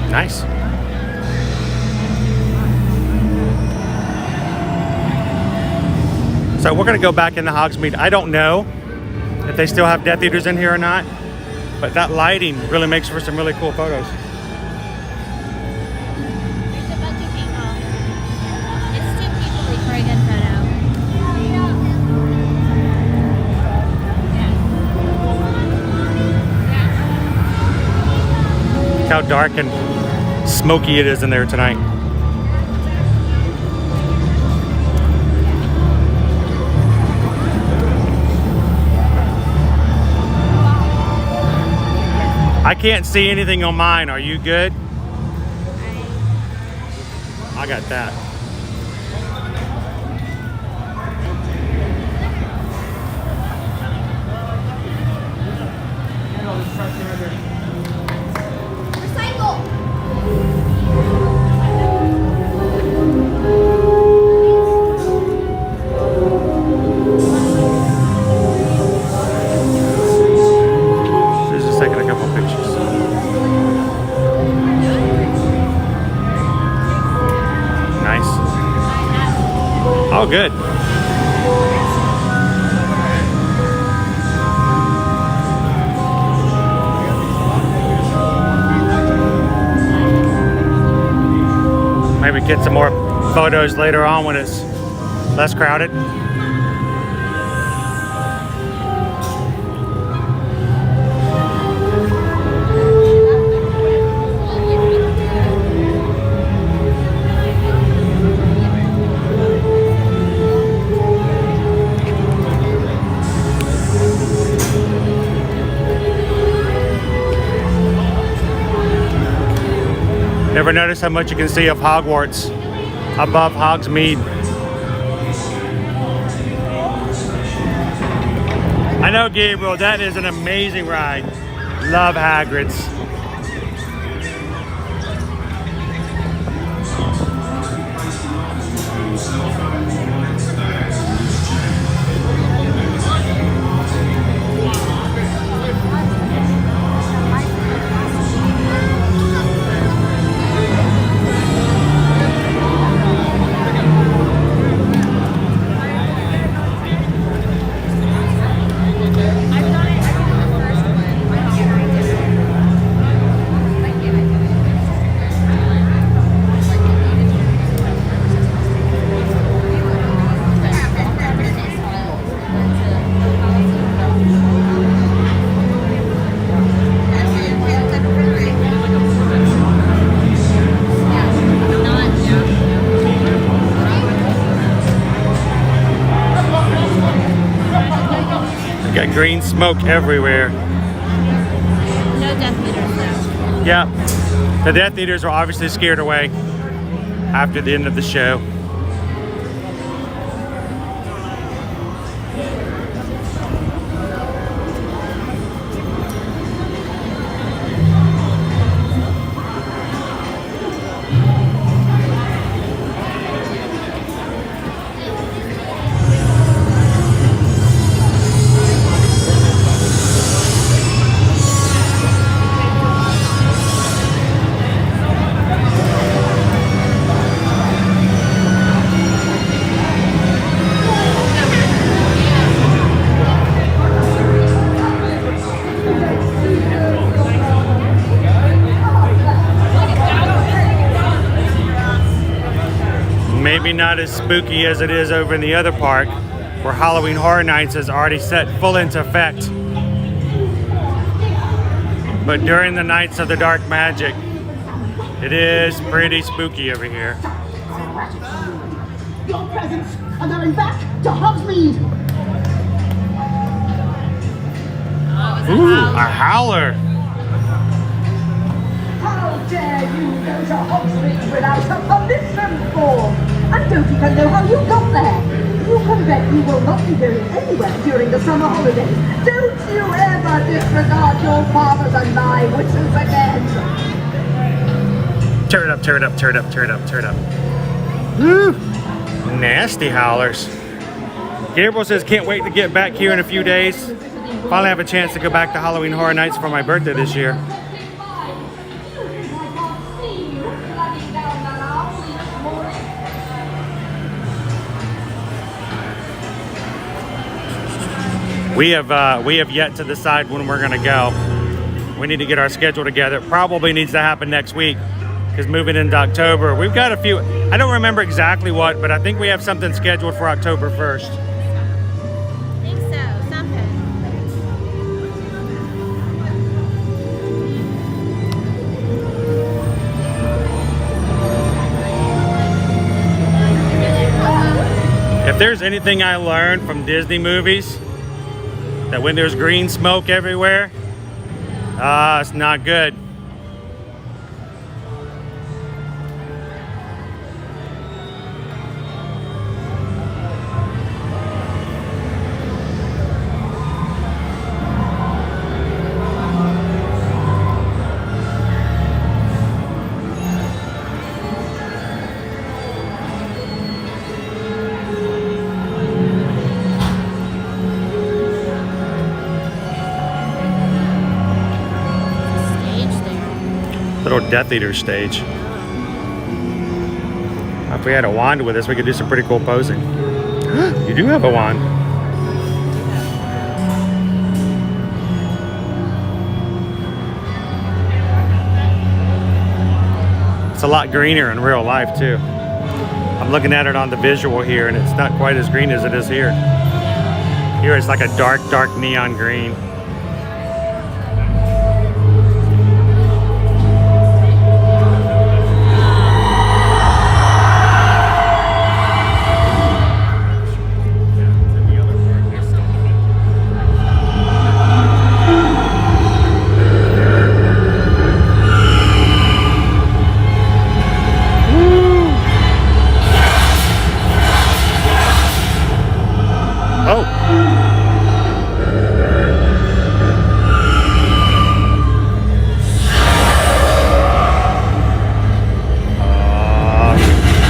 Nice. So we're gonna go back into Hogsmeade. I don't know if they still have Death Eaters in here or not, but that lighting really makes for some really cool photos. There's a bunch of people. It's too peoply for a good photo. Look how dark and smoky it is in there tonight. I can't see anything on mine. Are you good? I got that. Oh, good. Maybe get some more photos later on when it's less crowded. Ever notice how much you can see of Hogwarts above Hogsmeade? I know, Gabriel, that is an amazing ride. Love Hagrid's. green smoke everywhere. No Death Eaters though. Yeah, the Death Eaters were obviously scared away after the end of the show. Maybe not as spooky as it is over in the other park, where Halloween Horror Nights has already set full into effect. But during the nights of the dark magic, it is pretty spooky over here. Your presents are going back to Hogsmeade. Ooh, a howler. How dare you go to Hogsmeade without a permission form? I don't even know how you got there. You can bet you will not be going anywhere during the summer holidays. Don't you ever disregard your fathers and my wishes again. Tear it up, tear it up, tear it up, tear it up, tear it up. Woo! Nasty howlers. Gabriel says, can't wait to get back here in a few days. Finally have a chance to go back to Halloween Horror Nights for my birthday this year. We have yet to decide when we're gonna go. We need to get our schedule together. Probably needs to happen next week, because moving into October, we've got a few, I don't remember exactly what, but I think we have something scheduled for October 1st. I think so, something. If there's anything I learned from Disney movies, that when there's green smoke everywhere, it's not good. Little Death Eater stage. If we had a wand with us, we could do some pretty cool posing. You do have a wand. It's a lot greener in real life too. I'm looking at it on the visual here, and it's not quite as green as it is here. Here it's like a dark, dark neon green.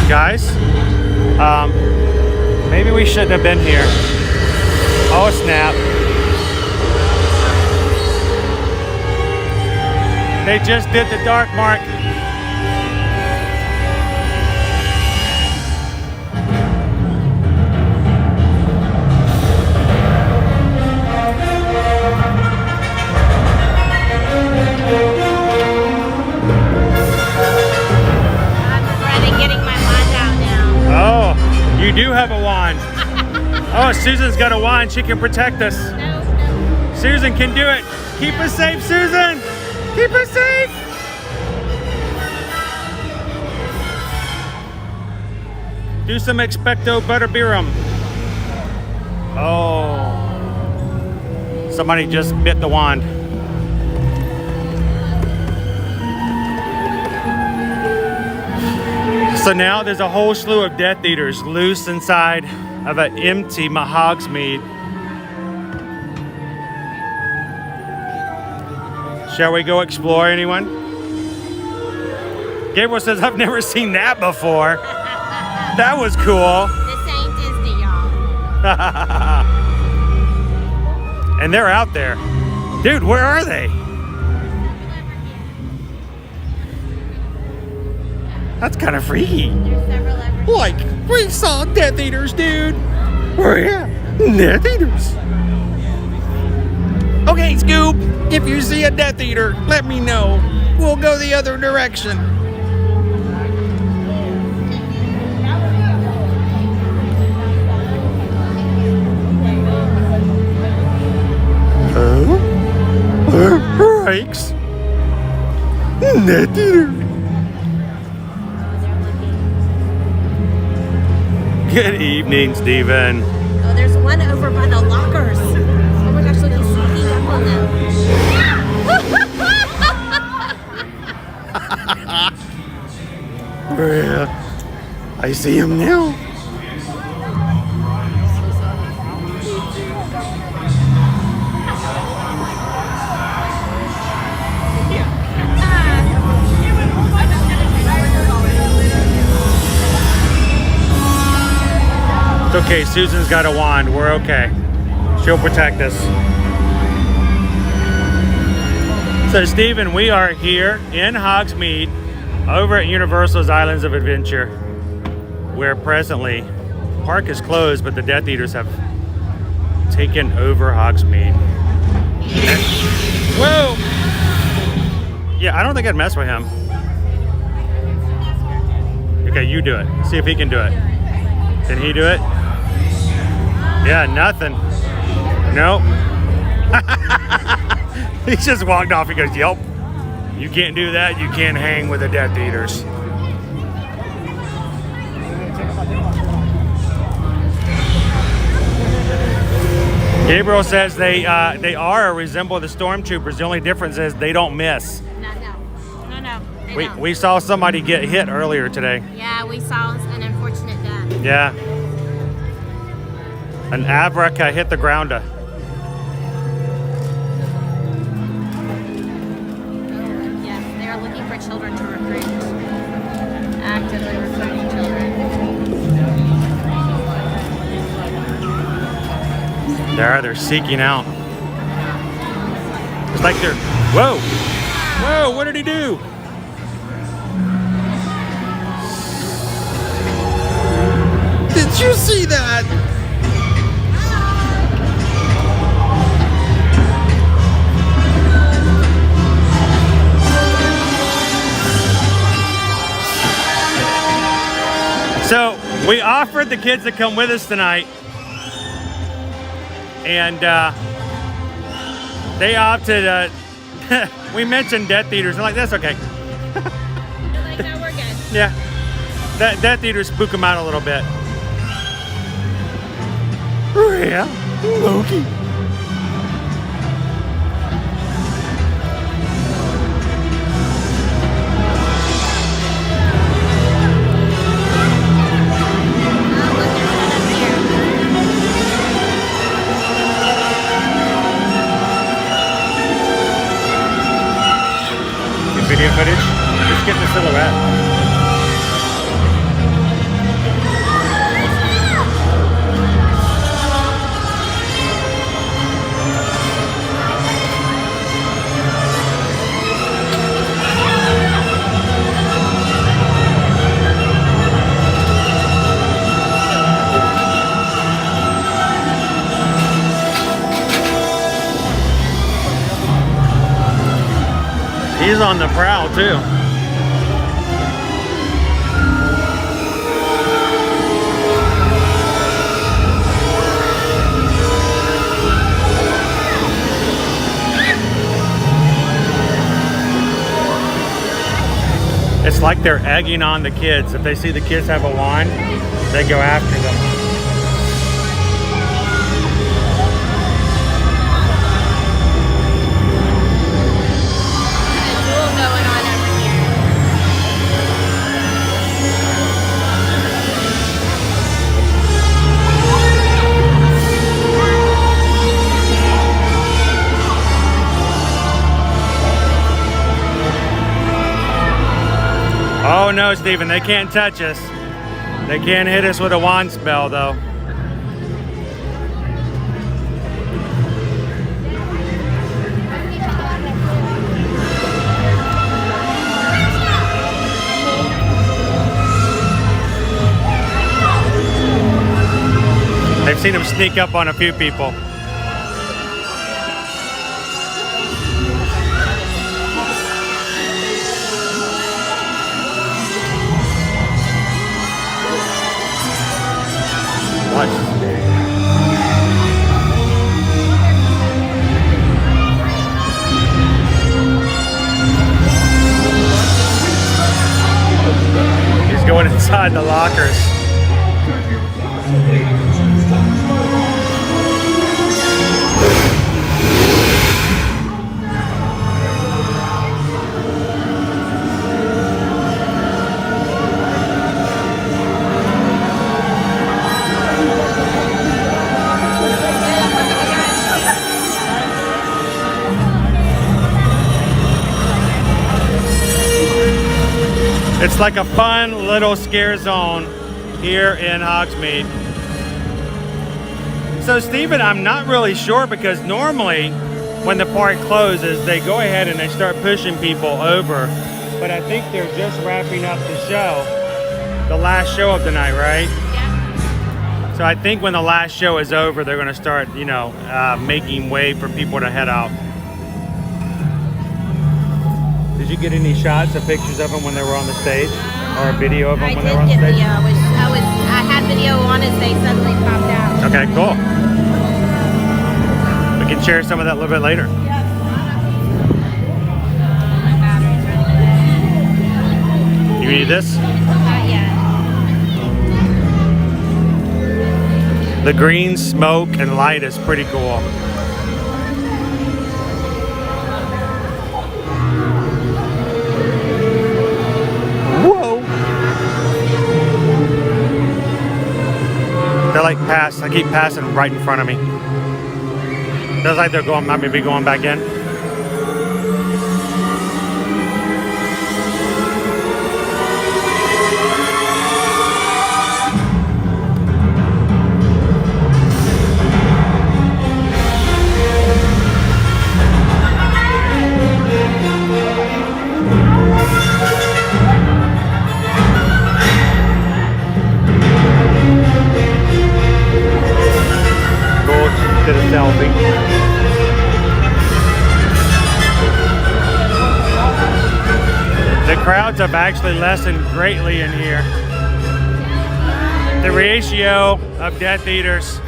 Guys, maybe we shouldn't have been here. Oh snap. They just did the dark mark. You do have a wand. Oh, Susan's got a wand. She can protect us. No. Susan can do it. Keep us safe, Susan. Keep us safe. Do some expecto butterbeerum. Oh. Somebody just bit the wand. So now there's a whole slew of Death Eaters loose inside of an empty Hogsmeade. Shall we go explore, anyone? Gabriel says, I've never seen that before. That was cool. This ain't Disney, y'all. And they're out there. Dude, where are they? That's kind of freaky. There's several over here. Like, we saw Death Eaters, dude. Where at? Death Eaters. Okay, Scoop, if you see a Death Eater, let me know. We'll go the other direction. Rakes. Death Eater. Good evening, Stephen. Oh, there's one over by the lockers. Oh my gosh, look, he's sneaking up on them. Yeah, I see him now. It's okay, Susan's got a wand. We're okay. She'll protect us. So, Stephen, we are here in Hogsmeade over at Universal's Islands of Adventure, where presently the park is closed, but the Death Eaters have taken over Hogsmeade. Whoa! Yeah, I don't think I'd mess with him. Okay, you do it. See if he can do it. Can he do it? Yeah, nothing. Nope. He just walked off. He goes, yep. You can't do that. You can't hang with the Death Eaters. Gabriel says they are or resemble the stormtroopers. The only difference is they don't miss. No. They don't. We saw somebody get hit earlier today. Yeah, we saw an unfortunate death. Yeah. An Avraka hit the grounder. Yes, they are looking for children to recruit. Actively recruiting children. They're seeking out. It's like they're, whoa, what did he do? Did you see that? So we offered the kids to come with us tonight, and they opted. We mentioned Death Eaters. They're like, that's okay. They're like, no, we're good. Yeah, that Death Eaters spook them out a little bit. Yeah, Loki. Video footage. Let's get the silhouette. He's on the prowl too. It's like they're egging on the kids. If they see the kids have a wand, they go after them. Oh no, Steven, they can't touch us. They can't hit us with a wand spell though. I've seen them sneak up on a few people. Watch. He's going inside the lockers. It's like a fun little scare zone here in Hogsmeade. So Stephen, I'm not really sure because normally when the park closes, they go ahead and they start pushing people over. But I think they're just wrapping up the show, the last show of the night, right? Yeah. So I think when the last show is over, they're gonna start, you know, making way for people to head out. Did you get any shots or pictures of them when they were on the stage? Or a video of them when they were on the stage? I had video on as they suddenly popped out. Okay, cool. We can share some of that a little bit later. You need this? Not yet. The green smoke and light is pretty cool. They're like I keep passing right in front of me. Feels like they're might be going back in. Did a selfie. The crowds have actually lessened greatly in here. The ratio of Death Eaters.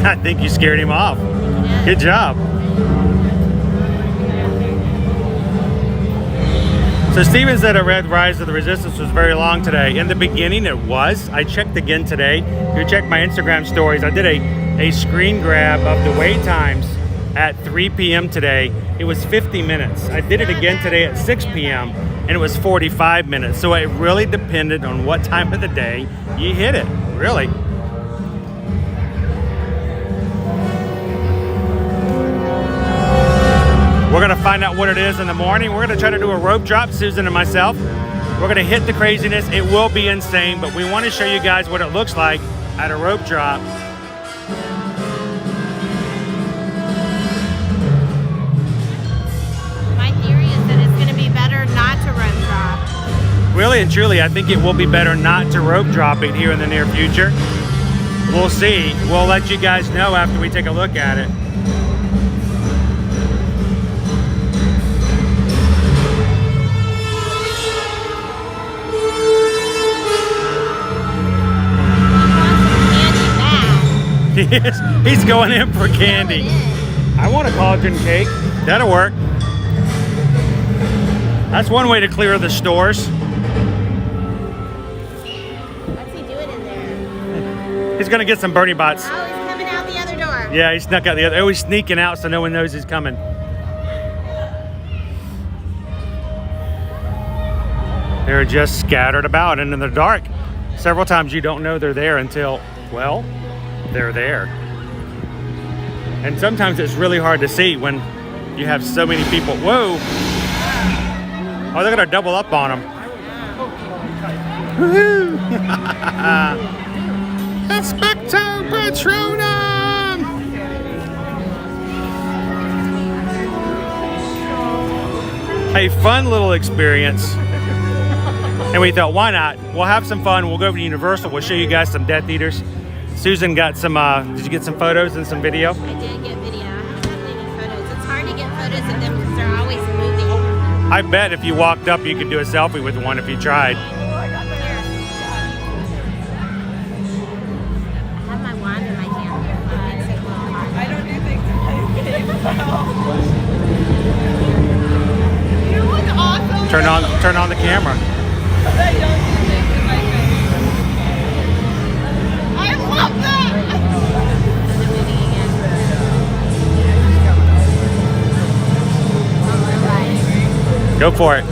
I think you scared him off. Good job. So Steven said I read Rise of the Resistance was very long today. In the beginning it was. I checked again today. If you check my Instagram stories, I did a screen grab of the wait times at 3 p.m. today. It was 50 minutes. I did it again today at 6 p.m. and it was 45 minutes. So it really depended on what time of the day you hit it, really. We're gonna find out what it is in the morning. We're gonna try to do a rope drop, Susan and myself. We're gonna hit the craziness. It will be insane, but we wanna show you guys what it looks like at a rope drop. My theory is that it's gonna be better not to rope drop. Really and truly, I think it will be better not to rope drop it here in the near future. We'll see. We'll let you guys know after we take a look at it. He's going in for candy. I want a collagen cake. That'll work. That's one way to clear the stores. What's he doing in there? He's gonna get some Bernie bots. Oh, he's coming out the other door. Yeah, he snuck out the other. Oh, he's sneaking out so no one knows he's coming. They're just scattered about and in the dark. Several times you don't know they're there until, well, they're there. And sometimes it's really hard to see when you have so many people. Whoa! Oh, they're gonna double up on them. Woohoo! Expecto Patronum! A fun little experience. And we thought, why not? We'll have some fun. We'll go over to Universal. We'll show you guys some Death Eaters. Susan got some, did you get some photos and some video? I did get video. I haven't gotten any photos. It's hard to get photos of them because they're always moving. I bet if you walked up, you could do a selfie with one if you tried. I have my wand in my hand. I don't do things in my face. You look awesome. Turn on the camera. I don't do things in my face. I love that. And they're moving again. Go for it.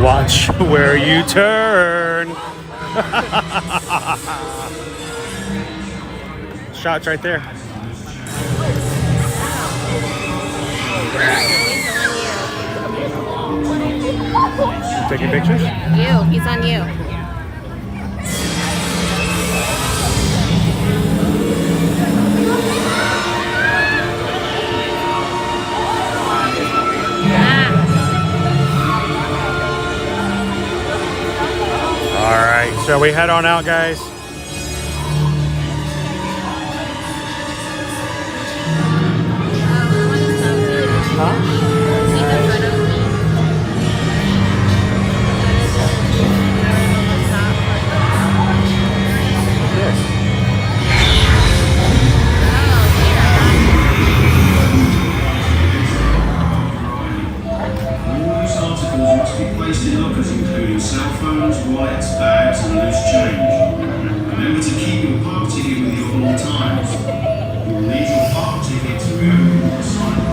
Watch where you turn. Shots right there. Taking pictures? He's on you. All right, so we head on out, guys. Use articles must be placed in lockers including cell phones, wallets, bags and loose change. Remember to keep your park ticket with you at all times. You will need your park ticket to reopen your assignment.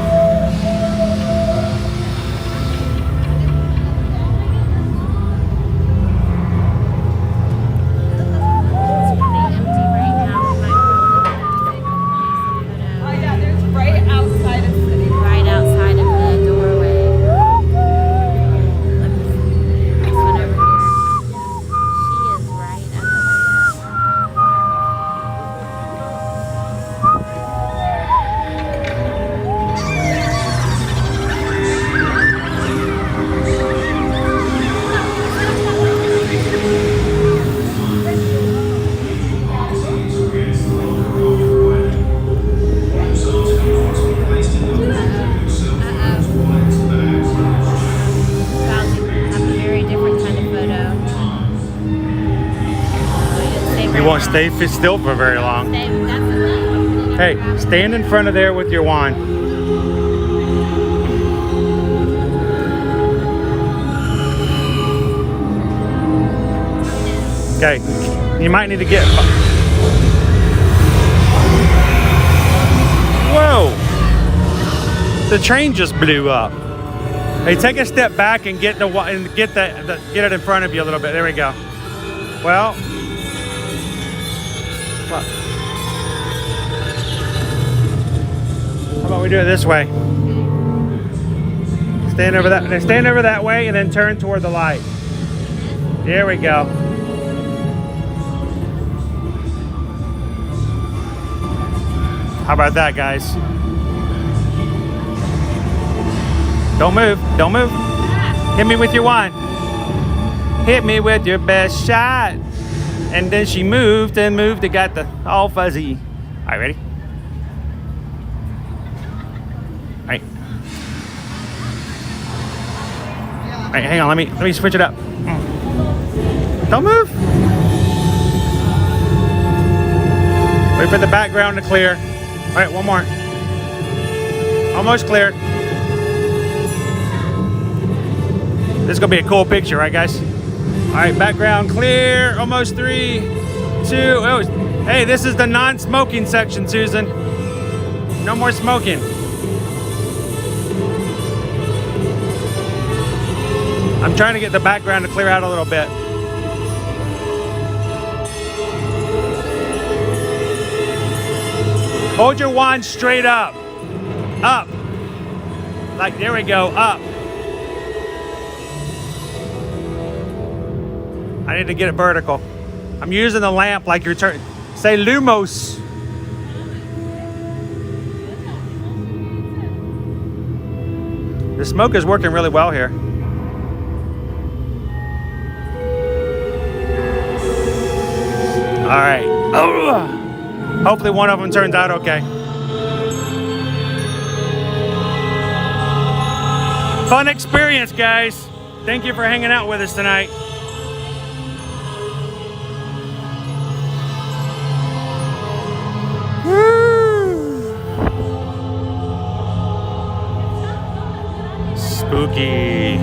Oh yeah, there's right outside of city. Right outside of the doorway. Look, this one over here. She is right at the Use articles must be placed in lockers including cell phones, wallets, bags and loose change. About to have a very different kind of photo. You won't stay still for very long. Hey, stand in front of there with your wand. Okay, you might need to get. Whoa! The train just blew up. Hey, take a step back and get get it in front of you a little bit. There we go. Well, what? How about we do it this way? Stand over that way, and then turn toward the light. There we go. How about that, guys? Don't move. Don't move. Hit me with your wand. Hit me with your best shot. And then she moved and moved. It got the all fuzzy. All right, ready? right, hang on, let me switch it up. Don't move. Wait for the background to clear. All right, one more. Almost clear. This is gonna be a cool picture, right, guys? All right, background clear. Almost 3, 2. Oh, hey, this is the non-smoking section, Susan. No more smoking. I'm trying to get the background to clear out a little bit. Hold your wand straight up. Up. Like, there we go, up. I need to get it vertical. I'm using the lamp like you're turning. Say Lumos. The smoke is working really well here. All right. Oh. Hopefully one of them turns out okay. Fun experience, guys. Thank you for hanging out with us tonight. Woo. Spooky.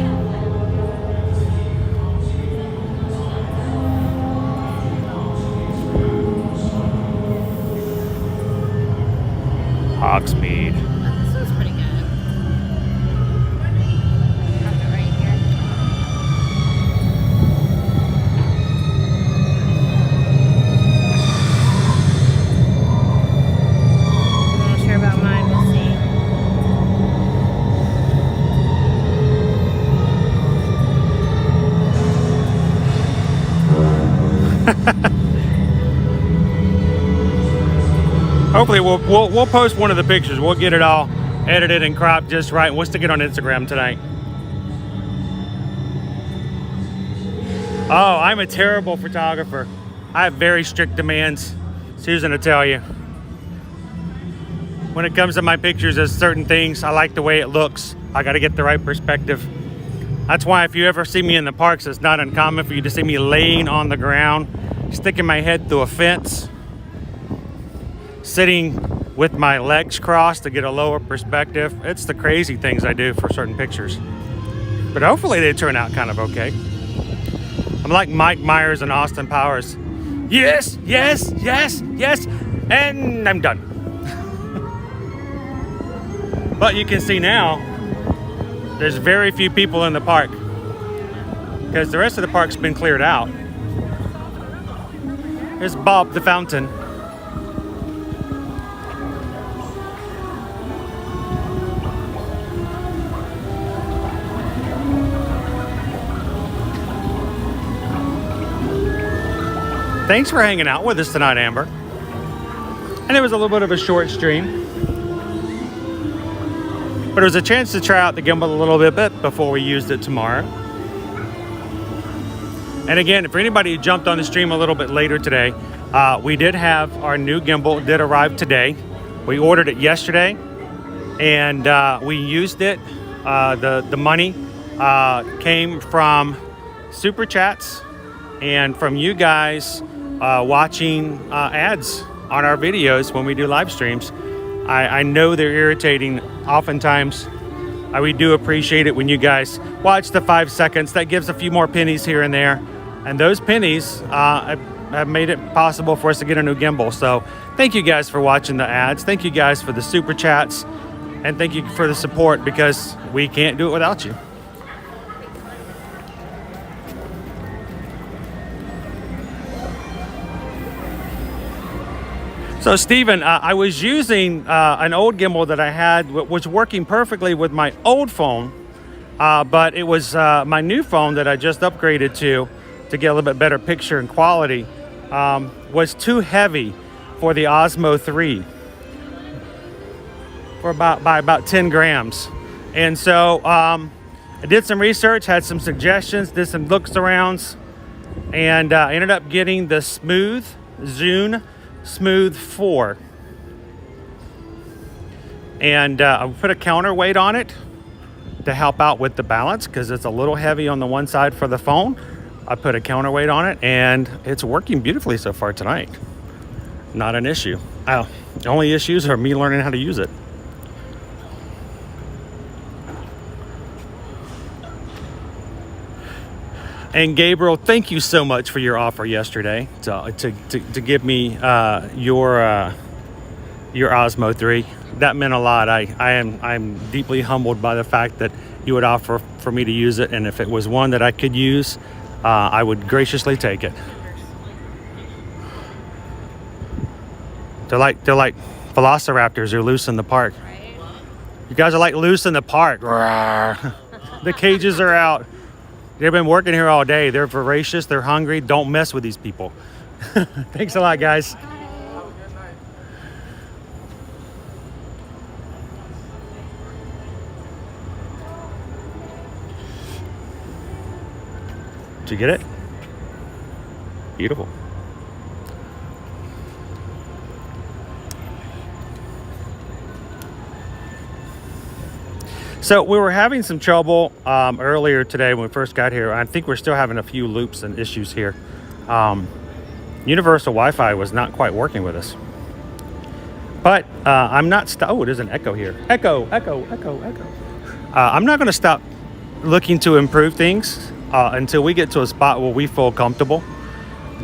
Hogsmeade. This one's pretty good. Have it right here. I'm not sure about mine. We'll see. Hopefully we'll post one of the pictures. We'll get it all edited and cropped just right. We'll stick it on Instagram tonight. Oh, I'm a terrible photographer. I have very strict demands. Susan will tell you. When it comes to my pictures, there's certain things I like the way it looks. I got to get the right perspective. That's why if you ever see me in the parks, it's not uncommon for you to see me laying on the ground, sticking my head through a fence, sitting with my legs crossed to get a lower perspective. It's the crazy things I do for certain pictures. But hopefully they turn out kind of okay. I'm like Mike Myers and Austin Powers. Yes, yes, yes, yes, and I'm done. But you can see now, there's very few people in the park because the rest of the park's been cleared out. Here's Bob the Fountain. Thanks for hanging out with us tonight, Amber. And it was a little bit of a short stream, but it was a chance to try out the gimbal a little bit before we used it tomorrow. And again, for anybody who jumped on the stream a little bit later today, we did have our new gimbal did arrive today. We ordered it yesterday, and we used it. The money came from super chats and from you guys watching ads on our videos when we do live streams. I know they're irritating oftentimes. We do appreciate it when you guys watch the 5 seconds. That gives a few more pennies here and there. And those pennies have made it possible for us to get a new gimbal. So thank you guys for watching the ads. Thank you guys for the super chats. And thank you for the support, because we can't do it without you. So Stephen, I was using an old gimbal that I had, which was working perfectly with my old phone, but it was my new phone that I just upgraded to get a little bit better picture and quality, was too heavy for the Osmo 3, for by about 10 grams. And so I did some research, had some suggestions, did some looks arounds, and ended up getting the Zune Smooth 4, and I put a counterweight on it, to help out with the balance because it's a little heavy on the one side for the phone. I put a counterweight on it and it's working beautifully so far tonight. Not an issue. The only issues are me learning how to use it. And Gabriel, thank you so much for your offer yesterday to give me your Osmo 3. That meant a lot. I'm deeply humbled by the fact that you would offer for me to use it, and if it was one that I could use, I would graciously take it. They're like velociraptors are loose in the park. You guys are like loose in the park. The cages are out. They've been working here all day. They're voracious. They're hungry. Don't mess with these people. Thanks a lot, guys. Did you get it? Beautiful. So we were having some trouble earlier today when we first got here. I think we're still having a few loops and issues here. Universal Wi-Fi was not quite working with us. But I'm not... oh, there's an echo here. Echo. I'm not going to stop looking to improve things until we get to a spot where we feel comfortable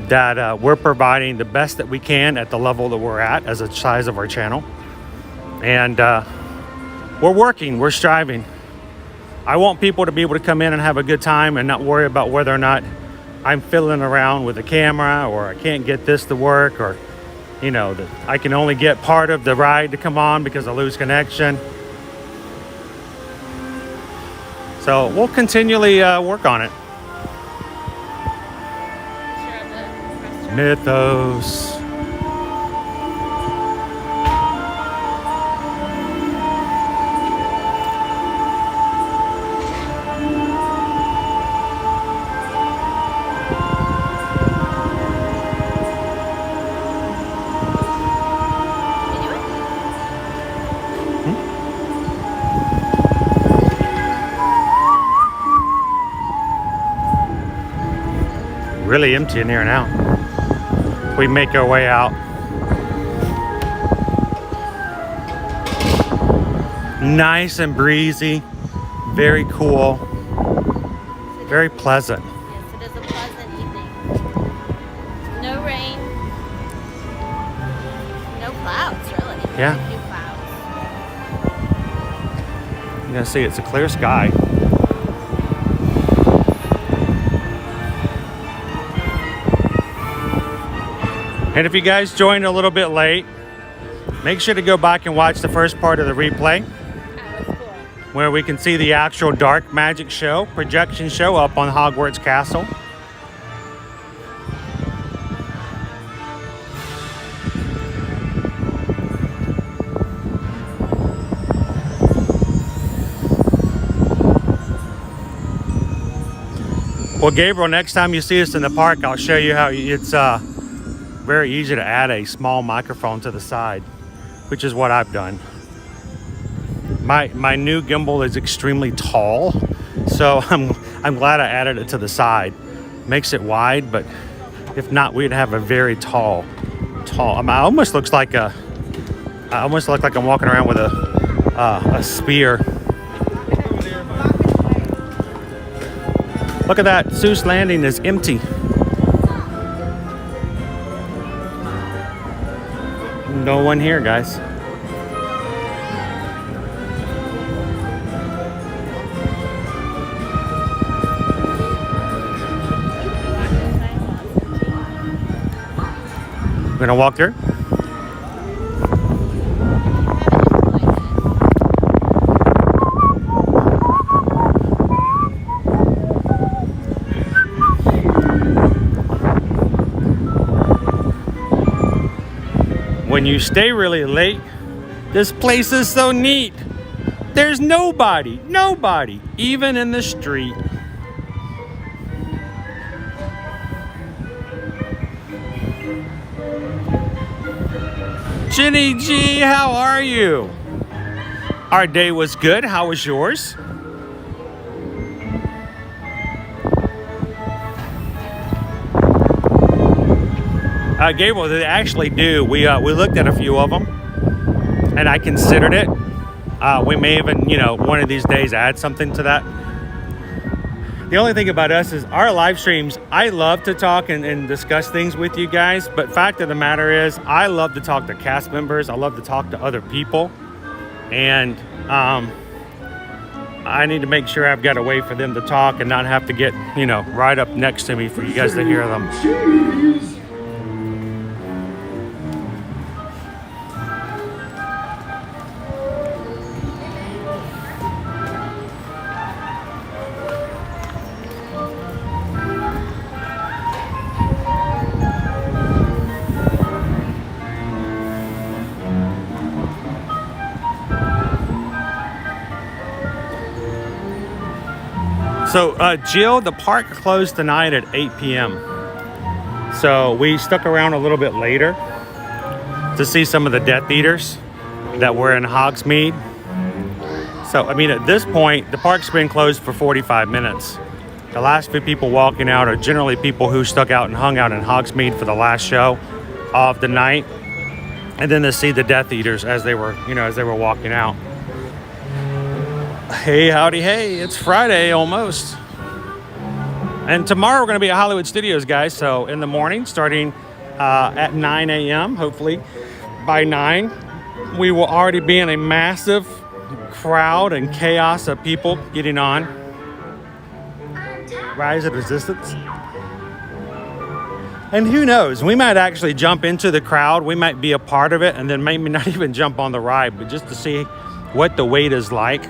that we're providing the best that we can at the level that we're at as a size of our channel. And... we're working, we're striving. I want people to be able to come in and have a good time and not worry about whether or not I'm fiddling around with a camera or I can't get this to work, or, you know, that I can only get part of the ride to come on because I lose connection. So we'll continually work on it. Mythos. Really empty in here now. We make our way out. Nice and breezy, very cool, very pleasant. Yes, it is a pleasant evening. No rain, no clouds, really. Yeah. No clouds. You can see it's a clear sky. And if you guys joined a little bit late, make sure to go back and watch the first part of the replay, where we can see the actual dark magic show, projection show up on Hogwarts Castle. Well, Gabriel, next time you see us in the park, I'll show you how it's very easy to add a small microphone to the side, which is what I've done. My new gimbal is extremely tall, so I'm glad I added it to the side. Makes it wide, but if not, we'd have a very tall. I mean, I almost look like I'm walking around with a spear. Look at that, Seuss Landing is empty. No one here, guys. We're gonna walk through. When you stay really late, this place is so neat. There's nobody, even in the street. Jenny G, how are you? Our day was good. How was yours? Gabriel, they actually do. We looked at a few of them, and I considered it. We may even, one of these days add something to that. The only thing about us is our live streams, I love to talk and discuss things with you guys, but fact of the matter is, I love to talk to cast members. I love to talk to other people, and I need to make sure I've got a way for them to talk and not have to get, right up next to me for you guys to hear them. So, Jill, the park closed tonight at 8 p.m. So we stuck around a little bit later to see some of the Death Eaters that were in Hogsmeade. So, I mean, at this point, the park's been closed for 45 minutes. The last few people walking out are generally people who stuck out and hung out in Hogsmeade for the last show of the night. And then to see the Death Eaters as they were, walking out. Hey, howdy, hey, it's Friday almost. And tomorrow we're going to be at Hollywood Studios, guys. So in the morning, starting at 9 a.m., hopefully by 9, we will already be in a massive crowd and chaos of people getting on Rise of Resistance. And who knows, we might actually jump into the crowd. We might be a part of it and then maybe not even jump on the ride, but just to see what the wait is like.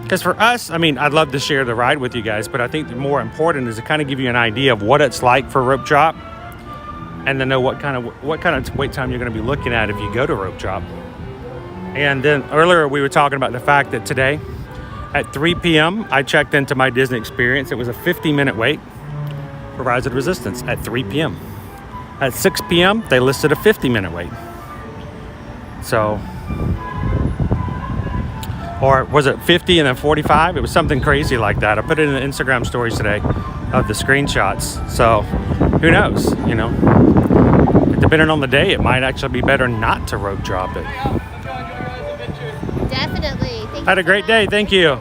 Because for us, I mean, I'd love to share the ride with you guys, but I think the more important is to kind of give you an idea of what it's like for rope drop, and then know what kind of wait time you're going to be looking at if you go to rope drop. And then earlier we were talking about the fact that today at 3 p.m. I checked into my Disney experience. It was a 50-minute wait for Rise of the Resistance at 3 p.m. At 6 p.m. they listed a 50-minute wait. So, or was it 50 and then 45? It was something crazy like that. I put it in the Instagram stories today of the screenshots. So who knows, depending on the day, it might actually be better not to rope drop it. Definitely. Had a great day. Thank you. We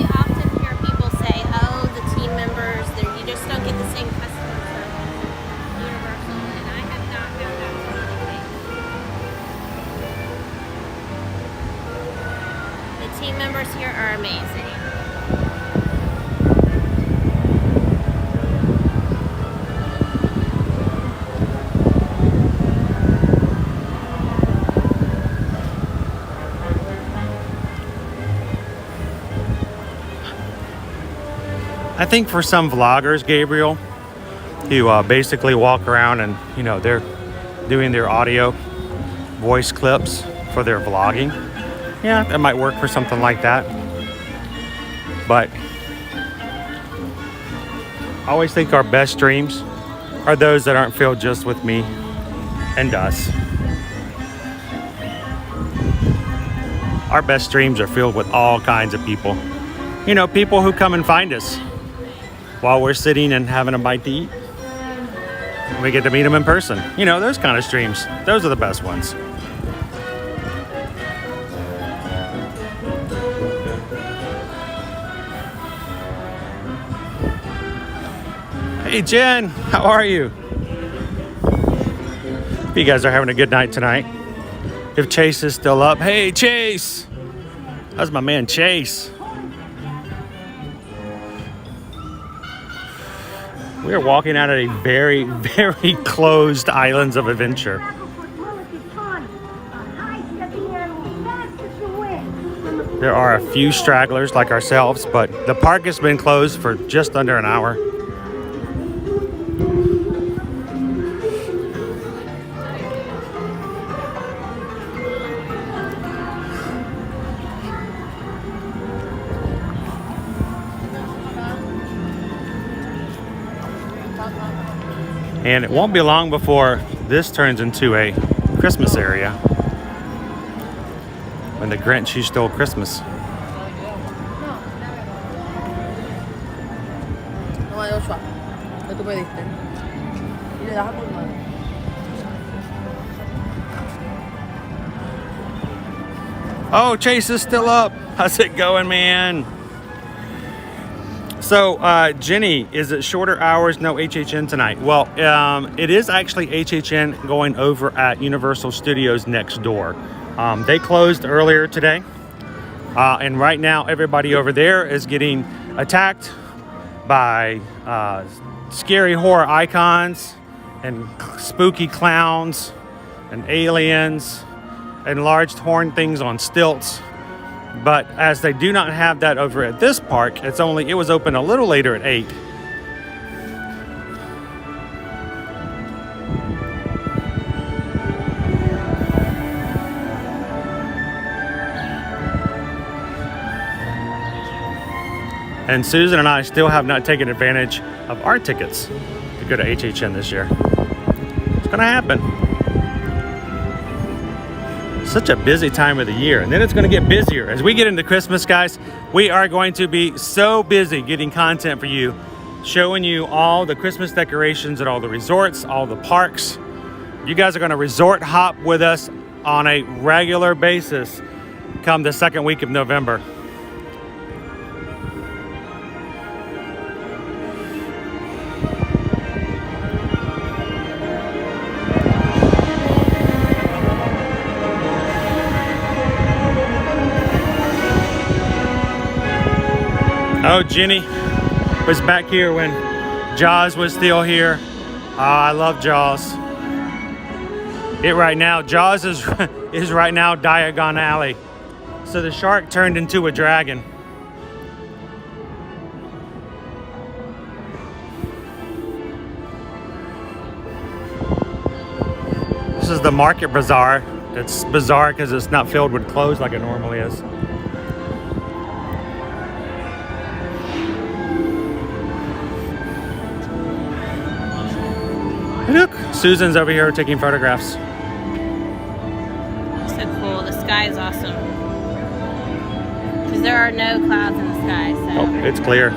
often hear people say, oh, the team members, you just don't get the same customer service at Universal, and I have not found that to be the case. The team members here are amazing. I think for some vloggers, Gabriel, who basically walk around and, they're doing their audio voice clips for their vlogging. Yeah, it might work for something like that. But I always think our best streams are those that aren't filled just with me and us. Our best streams are filled with all kinds of people. People who come and find us while we're sitting and having a bite to eat. We get to meet them in person. Those kind of streams. Those are the best ones. Hey, Jen, how are you? You guys are having a good night tonight. If Chase is still up. Hey, Chase! That's my man, Chase. We are walking out at a very, very closed Islands of Adventure. There are a few stragglers like ourselves, but the park has been closed for just under an hour. And it won't be long before this turns into a Christmas area. When the Grinch Who Stole Christmas. Well, Joshua. Que tú pediste. Y le das a tu hermano. Oh, Chase is still up. How's it going, man? So, Jenny, is it shorter hours, no HHN tonight? Well, it is actually HHN going over at Universal Studios next door. They closed earlier today. And right now, everybody over there is getting attacked by scary horror icons and spooky clowns and aliens and large horned things on stilts. But as they do not have that over at this park, it was open a little later at 8. And Susan and I still have not taken advantage of our tickets to go to HHN this year. It's gonna happen. Such a busy time of the year, and then it's going to get busier as we get into Christmas, guys. We are going to be so busy getting content for you, showing you all the Christmas decorations at all the resorts, all the parks. You guys are going to resort hop with us on a regular basis come the second week of November. Oh, Jenny was back here when Jaws was still here. Oh, I love Jaws. Jaws is right now Diagon Alley. So the shark turned into a dragon. This is the Market Bazaar. It's bizarre because it's not filled with clothes like it normally is. Look, Susan's over here taking photographs. So cool. The sky is awesome. Because there are no clouds in the sky. So. Oh, it's clear.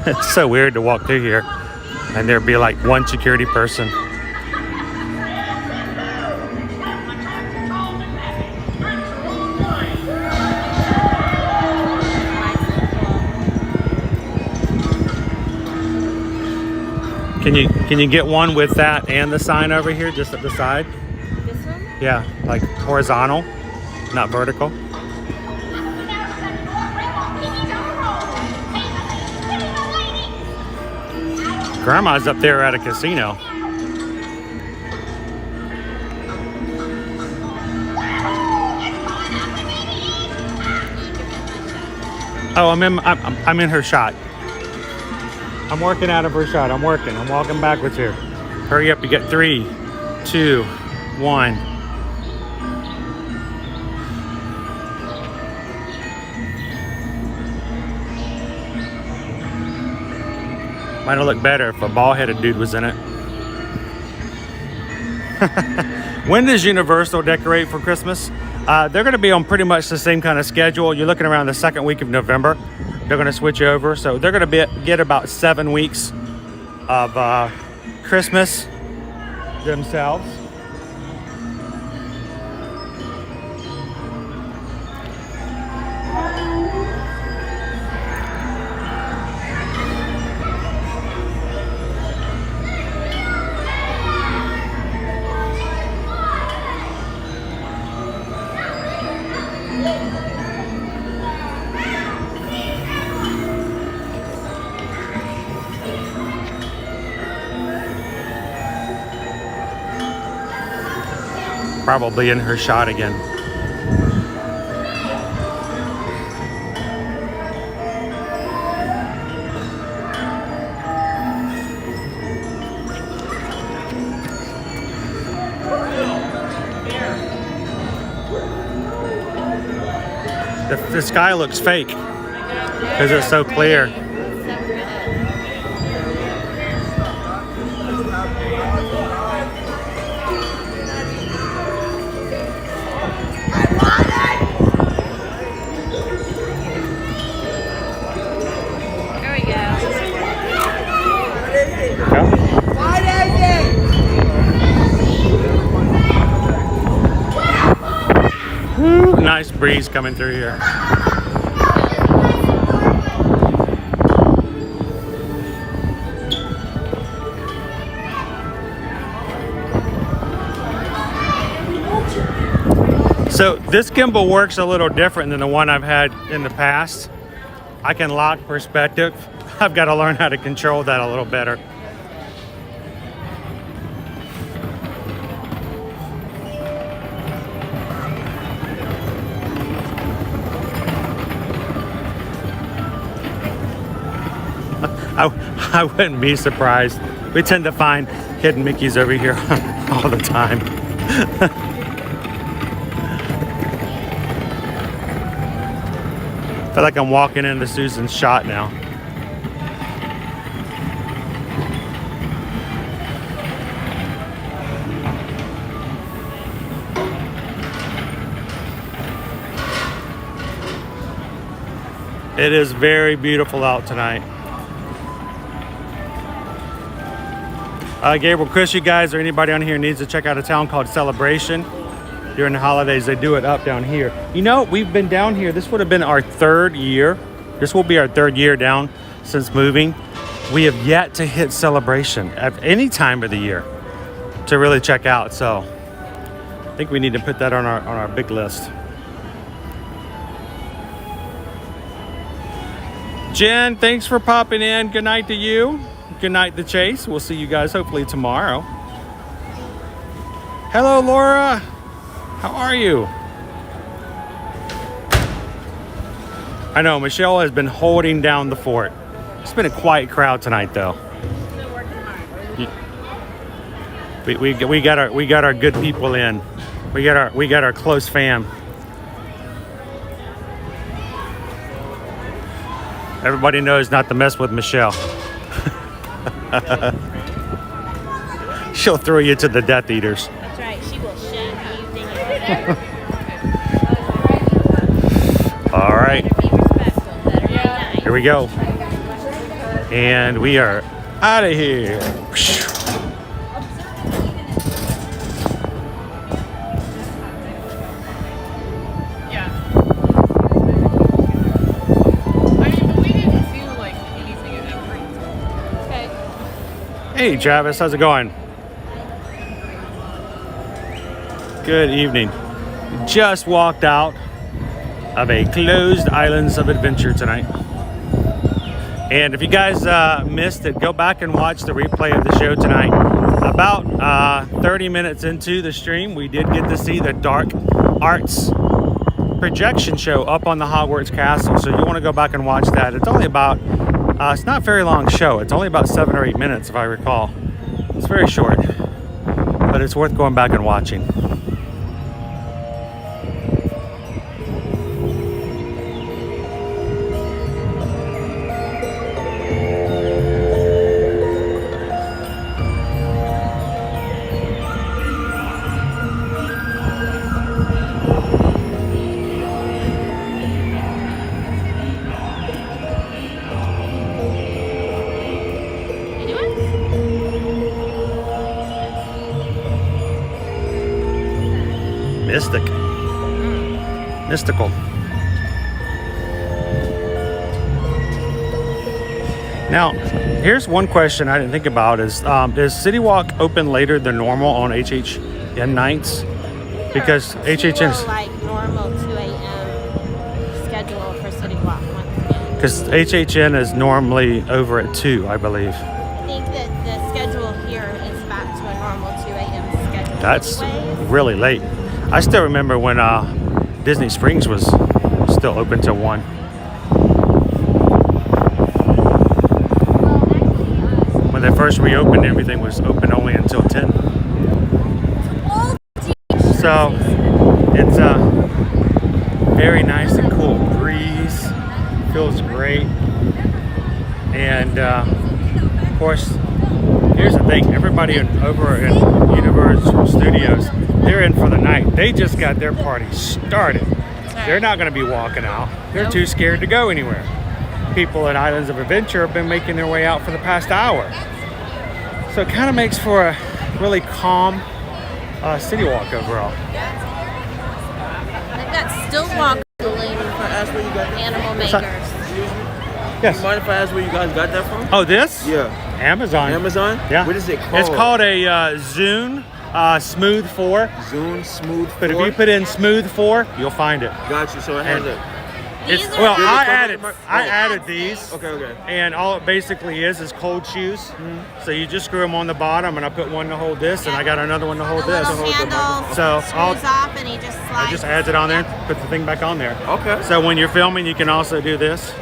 It's so weird to walk through here and there'd be like one security person. Can you get one with that and the sign over here just at the side? This one? Yeah, like horizontal, not vertical. Grandma's up there at a casino. Oh, I'm in her shot. I'm working out of her shot. I'm walking backwards here. Hurry up, you get 3, 2, 1. Might have looked better if a bald-headed dude was in it. When does Universal decorate for Christmas? They're going to be on pretty much the same kind of schedule. You're looking around the second week of November. They're going to switch over. So they're going to get about 7 weeks of Christmas themselves. Probably in her shot again. The sky looks fake because it's so clear. nice breeze coming through here. So this gimbal works a little different than the one I've had in the past. I can lock perspective. I've got to learn how to control that a little better. I wouldn't be surprised. We tend to find hidden Mickeys over here all the time. I feel like I'm walking into Susan's shot now. It is very beautiful out tonight. Gabriel, Chris, you guys or anybody on here needs to check out a town called Celebration. During the holidays, they do it up down here. You know, we've been down here. This would have been our 3rd year. This will be our 3rd year down since moving. We have yet to hit Celebration at any time of the year to really check out. So I think we need to put that on our big list. Jen, thanks for popping in. Good night to you. Good night to Chase. We'll see you guys hopefully tomorrow. Hello, Laura. How are you? I know Michelle has been holding down the fort. It's been a quiet crowd tonight, though. We got our good people in. We got our close fam. Everybody knows not to mess with Michelle. She'll throw you to the Death Eaters. That's right. She will shag you. Ding it. All right. Be respectful. Better be nice. Here we go. And we are out of here. Yeah. I mean, but we didn't feel like anything at that point. Okay. Hey, Travis, how's it going? Good evening. Just walked out of a closed Islands of Adventure tonight. And if you guys missed it, go back and watch the replay of the show tonight. About 30 minutes into the stream, we did get to see the Dark Arts projection show up on the Hogwarts Castle. So you want to go back and watch that. It's only about, it's not a very long show. It's only about 7 or 8 minutes, if I recall. It's very short, but it's worth going back and watching. Mystical. Now, here's one question I didn't think about is City Walk open later than normal on HHN nights? Because HHN is like normal 2 a.m. schedule for City Walk once again. Because HHN is normally over at 2, I believe. I think that the schedule here is back to a normal 2 a.m. schedule. That's anyways. really late. I still remember when Disney Springs was still open till 1. When they first reopened, everything was open only until 10. So it's a very nice and cool breeze. Feels great. And of course, here's the thing. Everybody over in Universal Studios, they're in for the night. They just got their party started. They're not going to be walking out. They're too scared to go anywhere. People at Islands of Adventure have been making their way out for the past hour. So it kind of makes for a really calm City Walk overall. They've got Still walk balloon for us animal makers. Yes. Mind if I ask where you guys got that from? Oh, this? Yeah. Amazon. Amazon? Yeah. What is it called? It's called a Zune Smooth 4. Zune Smooth 4. But if you put in Smooth 4, you'll find it. Got you. So it has And- a. It's, These are well, actually- I added these. Okay. And all it basically is cold shoes. So you just screw them on the bottom, and I put one to hold this, and I got another one to hold The this. little handle So screws off and he just I slides. just adds it on there, put the thing back on there. Okay. So when you're filming, you can also do this.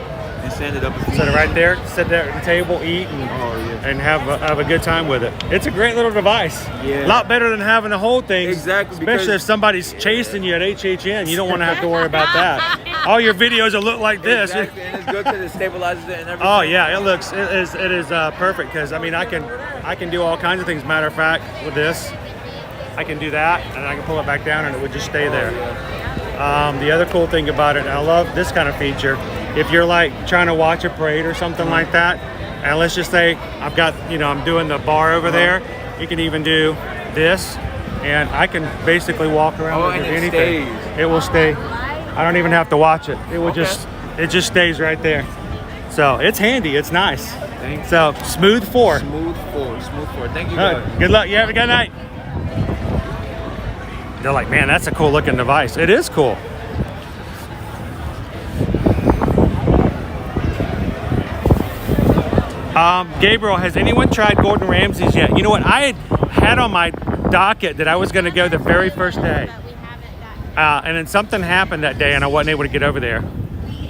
And stand it up. Set it right there, sit there at the table, eat, and have a good time with it. It's a great little device. Yeah. A lot better than having to hold things. Exactly, Especially because- if somebody's chasing you at HHN. You don't want to have to worry about that. All your videos will look like this. Exactly. And it's good because it stabilizes it and everything. Oh yeah, it is perfect because I mean I can do all kinds of things. Matter of fact, with this, I can do that and I can pull it back down and it would just stay there. The other cool thing about it, and I love this kind of feature, if you're like trying to watch a parade or something like that, and let's just say I've got, I'm doing the bar over there, you can even do this, and I can basically walk around with and it anything. stays. It will stay. I don't even have to watch it. It will it just stays right there. So it's handy. It's nice. Thank you. So Smooth 4. Smooth 4. Thank you All guys. right, good luck. You have a good night. They're like, man, that's a cool looking device. It is cool. Gabriel, has anyone tried Gordon Ramsay's yet? You know what? I had on my docket that I was going to go the very first day. But we haven't gotten. And then something happened that day and I wasn't able to get over there.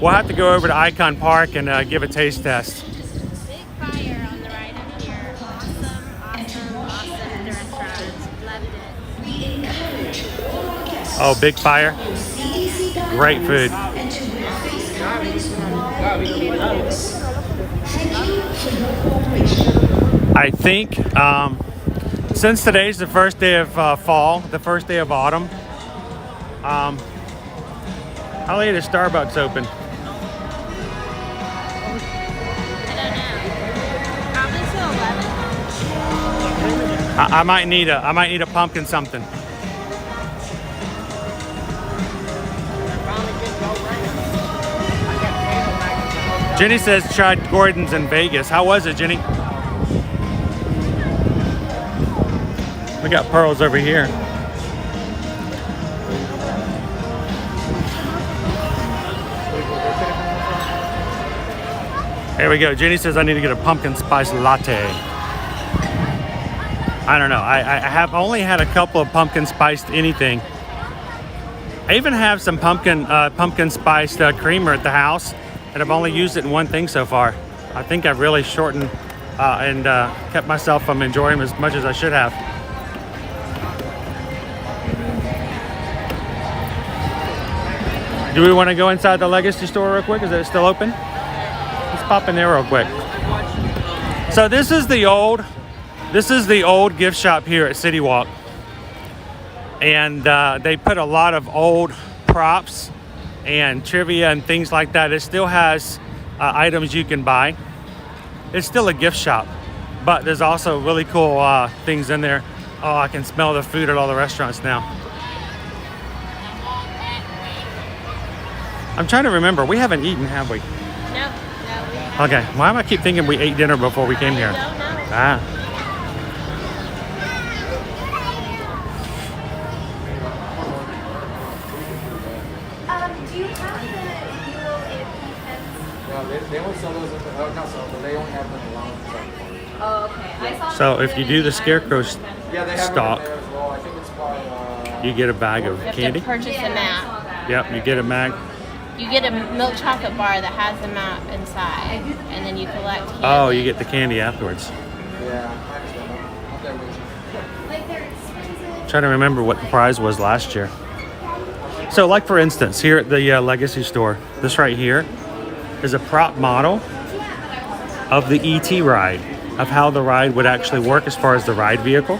We'll have to go over to Icon Park and give a taste test. Big fire on the right up here. Awesome during Shrouds. Loved it. Oh, big fire. Great food. I think since today's the first day of fall, the first day of autumn, how late is Starbucks open? I don't know. Probably till 11. I might need a pumpkin something. Jenny says tried Gordon's in Vegas. How was it, Jenny? We got pearls over here. There we go. Jenny says I need to get a pumpkin spice latte. I don't know. I have only had a couple of pumpkin spiced anything. I even have some pumpkin spiced creamer at the house, and I've only used it in one thing so far. I think I've really shortened and kept myself from enjoying them as much as I should have. Do we want to go inside the Legacy store real quick? Is it still open? Let's pop in there real quick. So this is the old gift shop here at City Walk. And they put a lot of old props and trivia and things like that. It still has items you can buy. It's still a gift shop, but there's also really cool things in there. Oh, I can smell the food at all the restaurants now. I'm trying to remember. We haven't eaten, have we? No, we haven't. Okay. Why do I keep thinking we ate dinner before we came here? I don't know. Ah. Do you have the Euro AP pens? No, they only sell those not sell, but they only have them in the lounge. Oh, okay. I saw So if you do the scarecrow Yeah, they have stock, them in there as well. I think it's by, you get a bag of You have candy. to purchase a map. Yep, you get a mag. You get a milk chocolate bar that has the map inside, and then you collect candy. Oh, you get the candy afterwards. yeah, I'm there with you. Like they're expensive. Trying to remember what the prize was last year. So like for instance, here at the Legacy store, this right here is a prop model of the ET ride, of how the ride would actually work as far as the ride vehicle.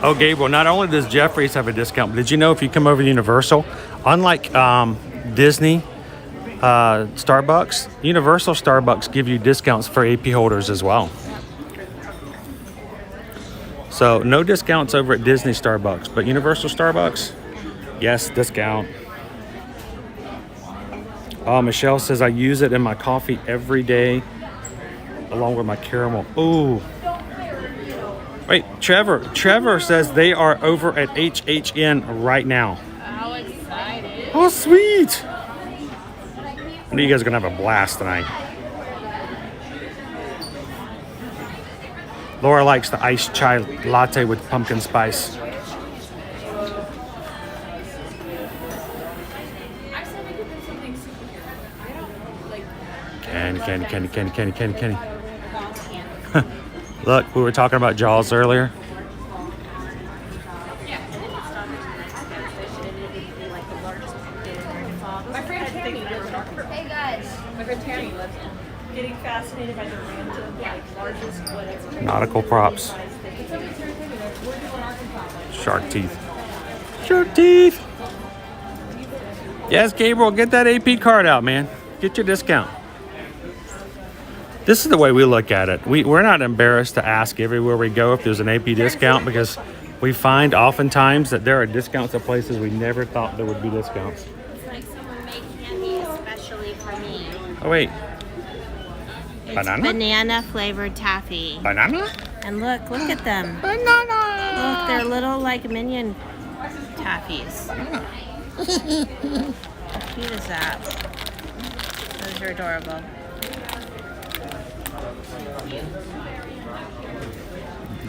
Oh, Gabriel, not only does Jeffries have a discount, but did you know if you come over to Universal, unlike Disney, Starbucks, Universal Starbucks give you discounts for AP holders as well. So no discounts over at Disney Starbucks, but Universal Starbucks, yes, discount. Michelle says I use it in my coffee every day, along with my caramel. Ooh. Wait, Trevor says they are over at HHN right now. How excited. Oh, sweet. I know you guys are going to have a blast tonight. Laura likes the iced chai latte with pumpkin spice. I said we could do something superhero. I don't like. Candy. Look, we were talking about Jaws earlier. My friend Tammy lives in Arkansas. Hey guys. My friend Tammy lives in. Getting fascinated by the random, like, largest whatever. Nautical props. Shark teeth. Shark teeth. Yes, Gabriel, get that AP card out, man. Get your discount. This is the way we look at it. We're not embarrassed to ask everywhere we go if there's an AP discount, because we find oftentimes that there are discounts at places we never thought there would be discounts. It's like someone made candy especially for me. Oh, wait. It's Banana? banana flavored taffy. Banana? And look at them. Banana! Look, they're little like minion taffies. How cute is that? Those are adorable.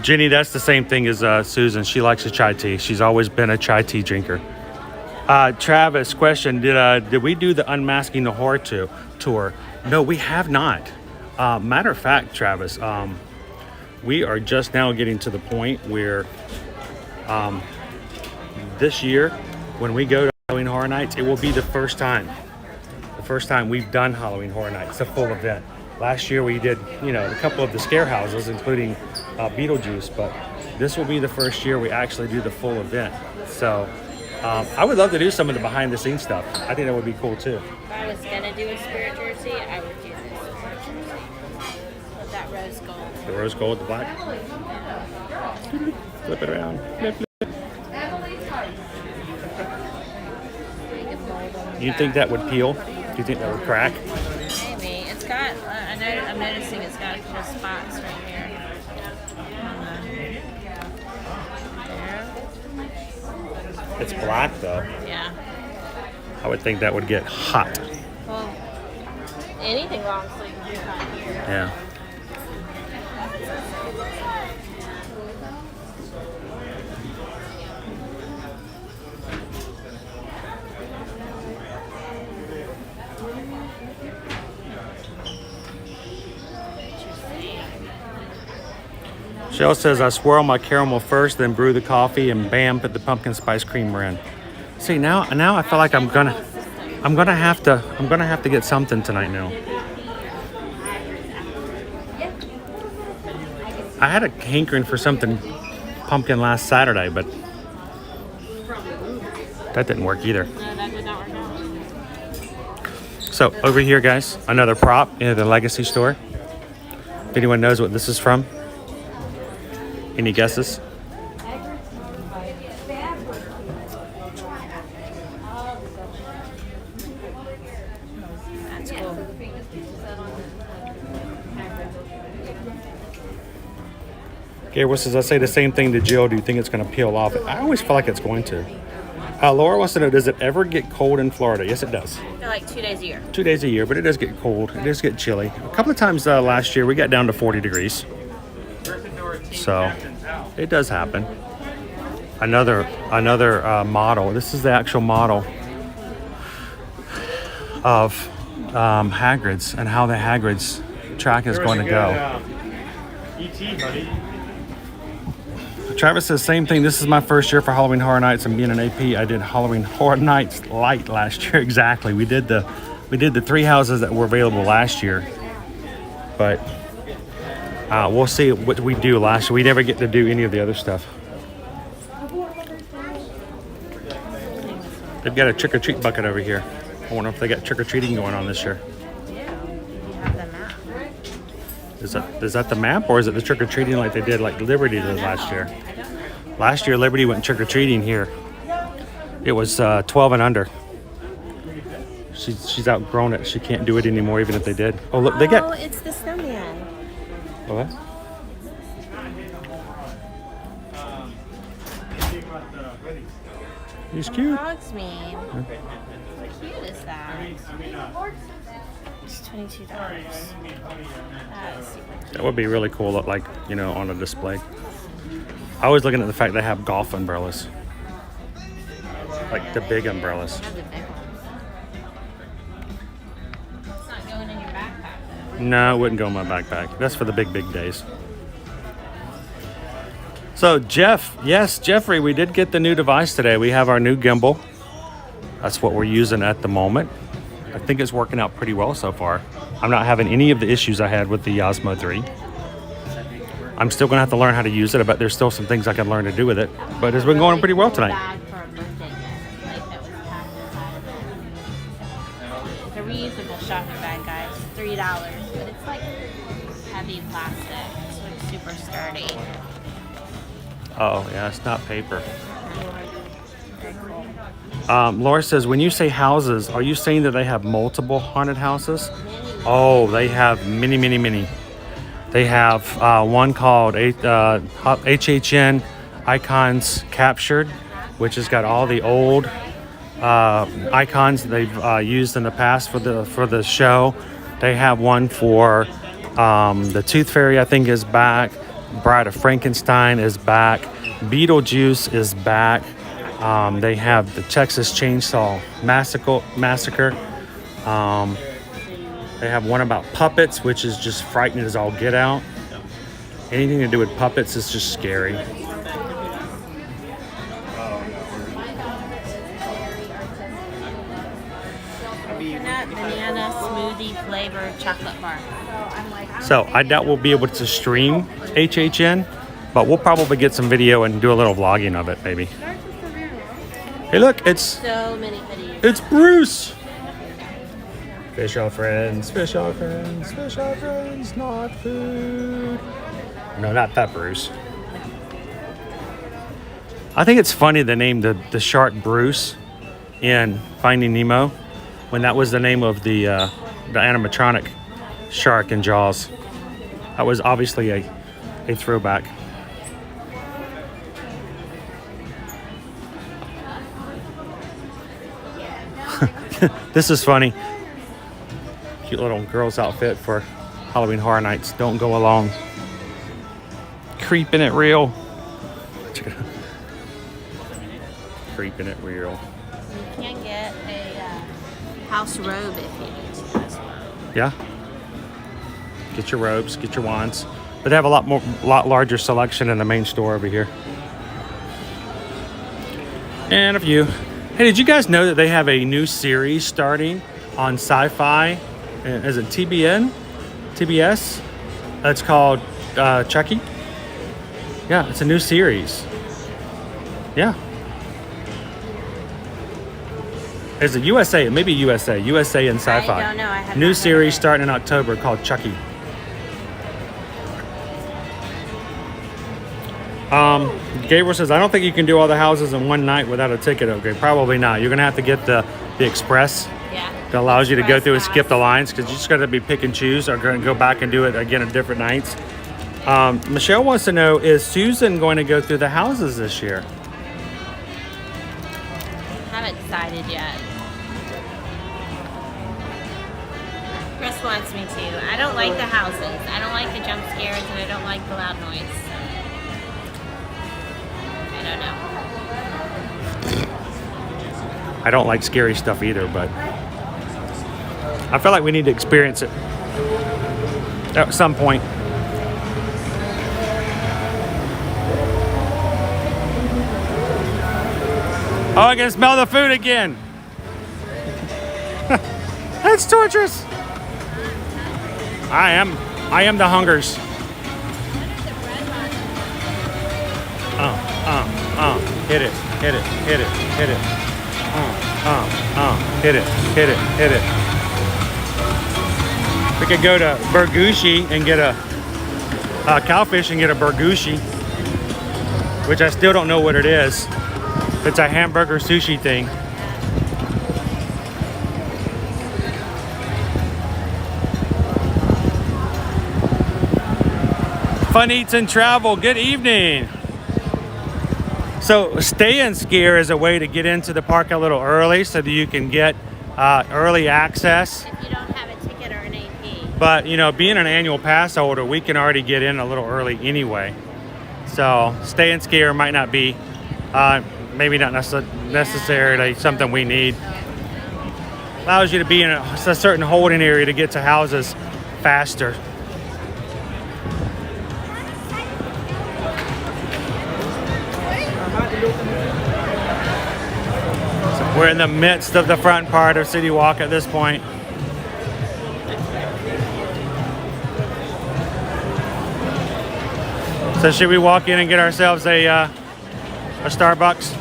Jenny, that's the same thing as Susan. She likes a chai tea. She's always been a chai tea drinker. Travis, question: Did we do the Unmasking the Horror tour? No, we have not. Matter of fact, Travis, we are just now getting to the point where this year, when we go to Halloween Horror Nights, it will be the first time we've done Halloween Horror Nights, a full event. Last year we did, a couple of the scare houses, including Beetlejuice, but this will be the first year we actually do the full event. So I would love to do some of the behind the scenes stuff. I think that would be cool too. If I was gonna do a spirit jersey, I would do this spirit jersey with that rose gold. The rose gold, the black. Flip it around. Flip. You think that would peel? Do you think that would crack? Maybe. It's got, I'm noticing it's got just spots right here. There. It's black though. Yeah. I would think that would get hot. Well, anything long sleeve you got here. Yeah. Shell says I swirl my caramel first, then brew the coffee, and bam, put the pumpkin spice creamer in. See, now I feel like I'm gonna have to get something tonight now. I had a hankering for something pumpkin last Saturday, but that didn't work either. No, that did not work out. So over here, guys, another prop in the Legacy store. If anyone knows what this is from, any guesses? That's cool. Gabriel says, I say the same thing to Jill. Do you think it's going to peel off? I always feel like it's going to. Laura wants to know, does it ever get cold in Florida? Yes, it does. They're like 2 days a year. 2 days a year, but it does get cold. It does get chilly. A couple of times last year, we got down to 40 degrees. So it does happen. Another model. This is the actual model of Hagrid's and how the Hagrid's track is going to go. E.T., buddy. Travis says same thing. This is my first year for Halloween Horror Nights, and being an AP, I did Halloween Horror Nights Light last year. Exactly. We did the 3 houses that were available last year, but we'll see what we do last year. We never get to do any of the other stuff. They've got a trick or treat bucket over here. I wonder if they got trick-or-treating going on this year. You have the map. Is that the map, or is it the trick-or-treating like they did, like Liberty did last year? Last year, Liberty went trick-or-treating here. It was 12 and under. She's outgrown it. She can't do it anymore, even if they did. Oh, look, they got... Oh, it's the snowman. What? He's cute. Hogsmeade. How cute is that? It's $22. That is super cute. That would be really cool, like, you know, on a display. I was looking at the fact they have golf umbrellas. Like the big umbrellas. I have the big ones. It's not going in your backpack, though. No, it wouldn't go in my backpack. That's for the big days. So Jeffrey, we did get the new device today. We have our new gimbal. That's what we're using at the moment. I think it's working out pretty well so far. I'm not having any of the issues I had with the Osmo 3. I'm still gonna have to learn how to use it. I bet there's still some things I can learn to do with it. But it's been going pretty well tonight. Bag for a birthday gift, like that was packed inside of it. It's a reusable shopping bag, guys. $3, but it's like heavy plastic. It's like super sturdy. Oh yeah, it's not paper. Very cool. Laura says, when you say houses, are you saying that they have multiple haunted houses? Oh, they have many. They have one called HHN Icons Captured, which has got all the old icons they've used in the past for the show. They have one for the Tooth Fairy, I think, is back. Bride of Frankenstein is back. Beetlejuice is back. They have the Texas Chainsaw Massacre. They have one about puppets, which is just frightening as all get out. Anything to do with puppets is just scary. Coconut banana smoothie flavored chocolate bar. So I doubt we'll be able to stream HHN, but we'll probably get some video and do a little vlogging of it, maybe. Hey, look, it's So many videos. It's Bruce! Fish are friends, fish are friends, fish are friends, not food. No, not that Bruce. I think it's funny they named the shark Bruce in Finding Nemo, when that was the name of the animatronic shark in Jaws. That was obviously a throwback. This is funny. Cute little girl's outfit for Halloween Horror Nights. Don't go along. Creeping it real. Creeping it real. You can get a house robe if you need to as well. Yeah. Get your robes, get your wands. But they have a lot larger selection in the main store over here. And a few. Hey, did you guys know that they have a new series starting on Sci-Fi? Is it TBS? It's called Chucky. Yeah, it's a new series. Yeah. Is it USA? Maybe USA. USA and Sci-Fi. I don't know. I have New not heard series of it. starting in October called Chucky. Gabriel says, I don't think you can do all the houses in one night without a ticket. Okay, probably not. You're gonna have to get the express Yeah. that allows you to go Express through and skip the pass. lines, because you just got to be pick and choose, or going to go back and do it again at different nights. Michelle wants to know, is Susan going to go through the houses this year? Haven't decided yet. Chris wants me to. I don't like the houses. I don't like the jump scares, and I don't like the loud noise. So I don't know. I don't like scary stuff either, but I feel like we need to experience it at some point. Oh, I can smell the food again. That's torturous. I am the hungers. Hit it. Hit it, hit it, hit it. We could go to Burgushi and get a Cowfish and get a Burgushi, which I still don't know what it is. It's a hamburger sushi thing. Fun Eats and Travel, good evening. So stay and skier is a way to get into the park a little early so that you can get early access. If you don't have a ticket or an AP. But you know, being an annual pass holder, we can already get in a little early anyway. So stay and skier might not be, maybe not necessarily something we need. Allows you to be in a certain holding area to get to houses faster. We're in the midst of the front part of City Walk at this point. So should we walk in and get ourselves a Starbucks?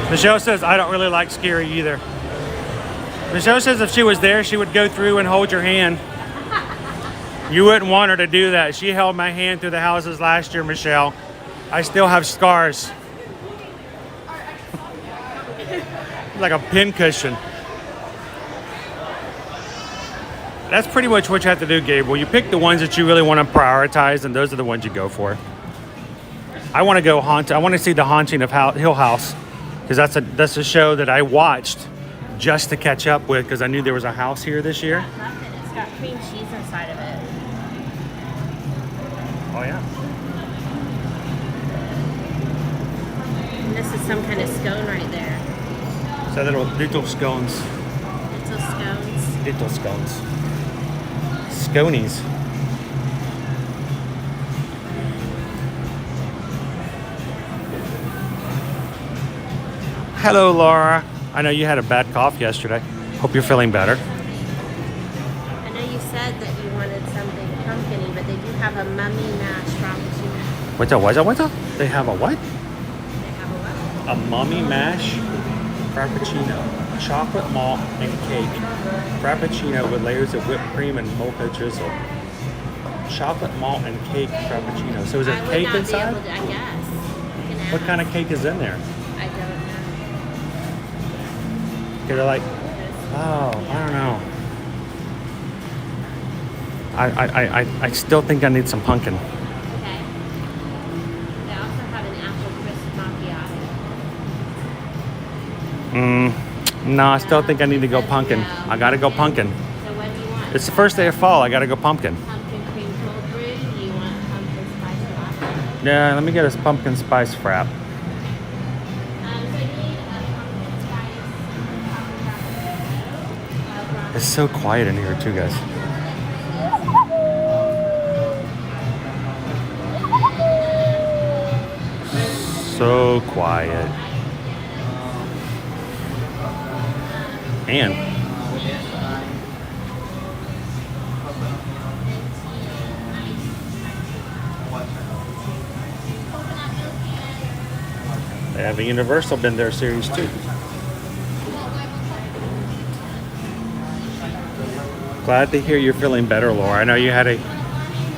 Michelle says, I don't really like scary either. Michelle says if she was there, she would go through and hold your hand. You wouldn't want her to do that. She held my hand through the houses last year, Michelle. I still have scars. Like a pincushion. That's pretty much what you have to do, Gabriel. You pick the ones that you really want to prioritize, and those are the ones you go for. I want to go haunt. I want to see the Haunting of Hill House, because that's a show that I watched just to catch up with, because I knew there was a house here this year. I love it. It's got cream cheese inside of it. Oh yeah. And this is some kind of scone right there. So little scones. Little scones. Little scones. Sconies. Hello, Laura. I know you had a bad cough yesterday. Hope you're feeling better. I know you said that you wanted something pumpkin-y, but they do have a mummy mash frappuccino. What's up? They have a what? They have a what? A mummy mash frappuccino. Chocolate malt and cake. Frappuccino with layers of whipped cream and mocha drizzle. Chocolate malt and cake frappuccino. So is it cake inside? I guess. You can What ask. kind of cake is in there? I don't know. They're like, oh, I don't know. I still think I need some pumpkin. Okay. They also have an apple crisp macchiato. No, I still think I need to go pumpkin. I gotta go pumpkin. So what do you want? It's the first day of fall. I gotta go pumpkin. Pumpkin cream cold brew? Do you want pumpkin spice latte? Yeah, let me get a pumpkin spice frap. So I need a pumpkin spice. It's so quiet in here too, guys. So quiet. And they have a Universal Been There series too. Glad to hear you're feeling better, Laura. I know you had a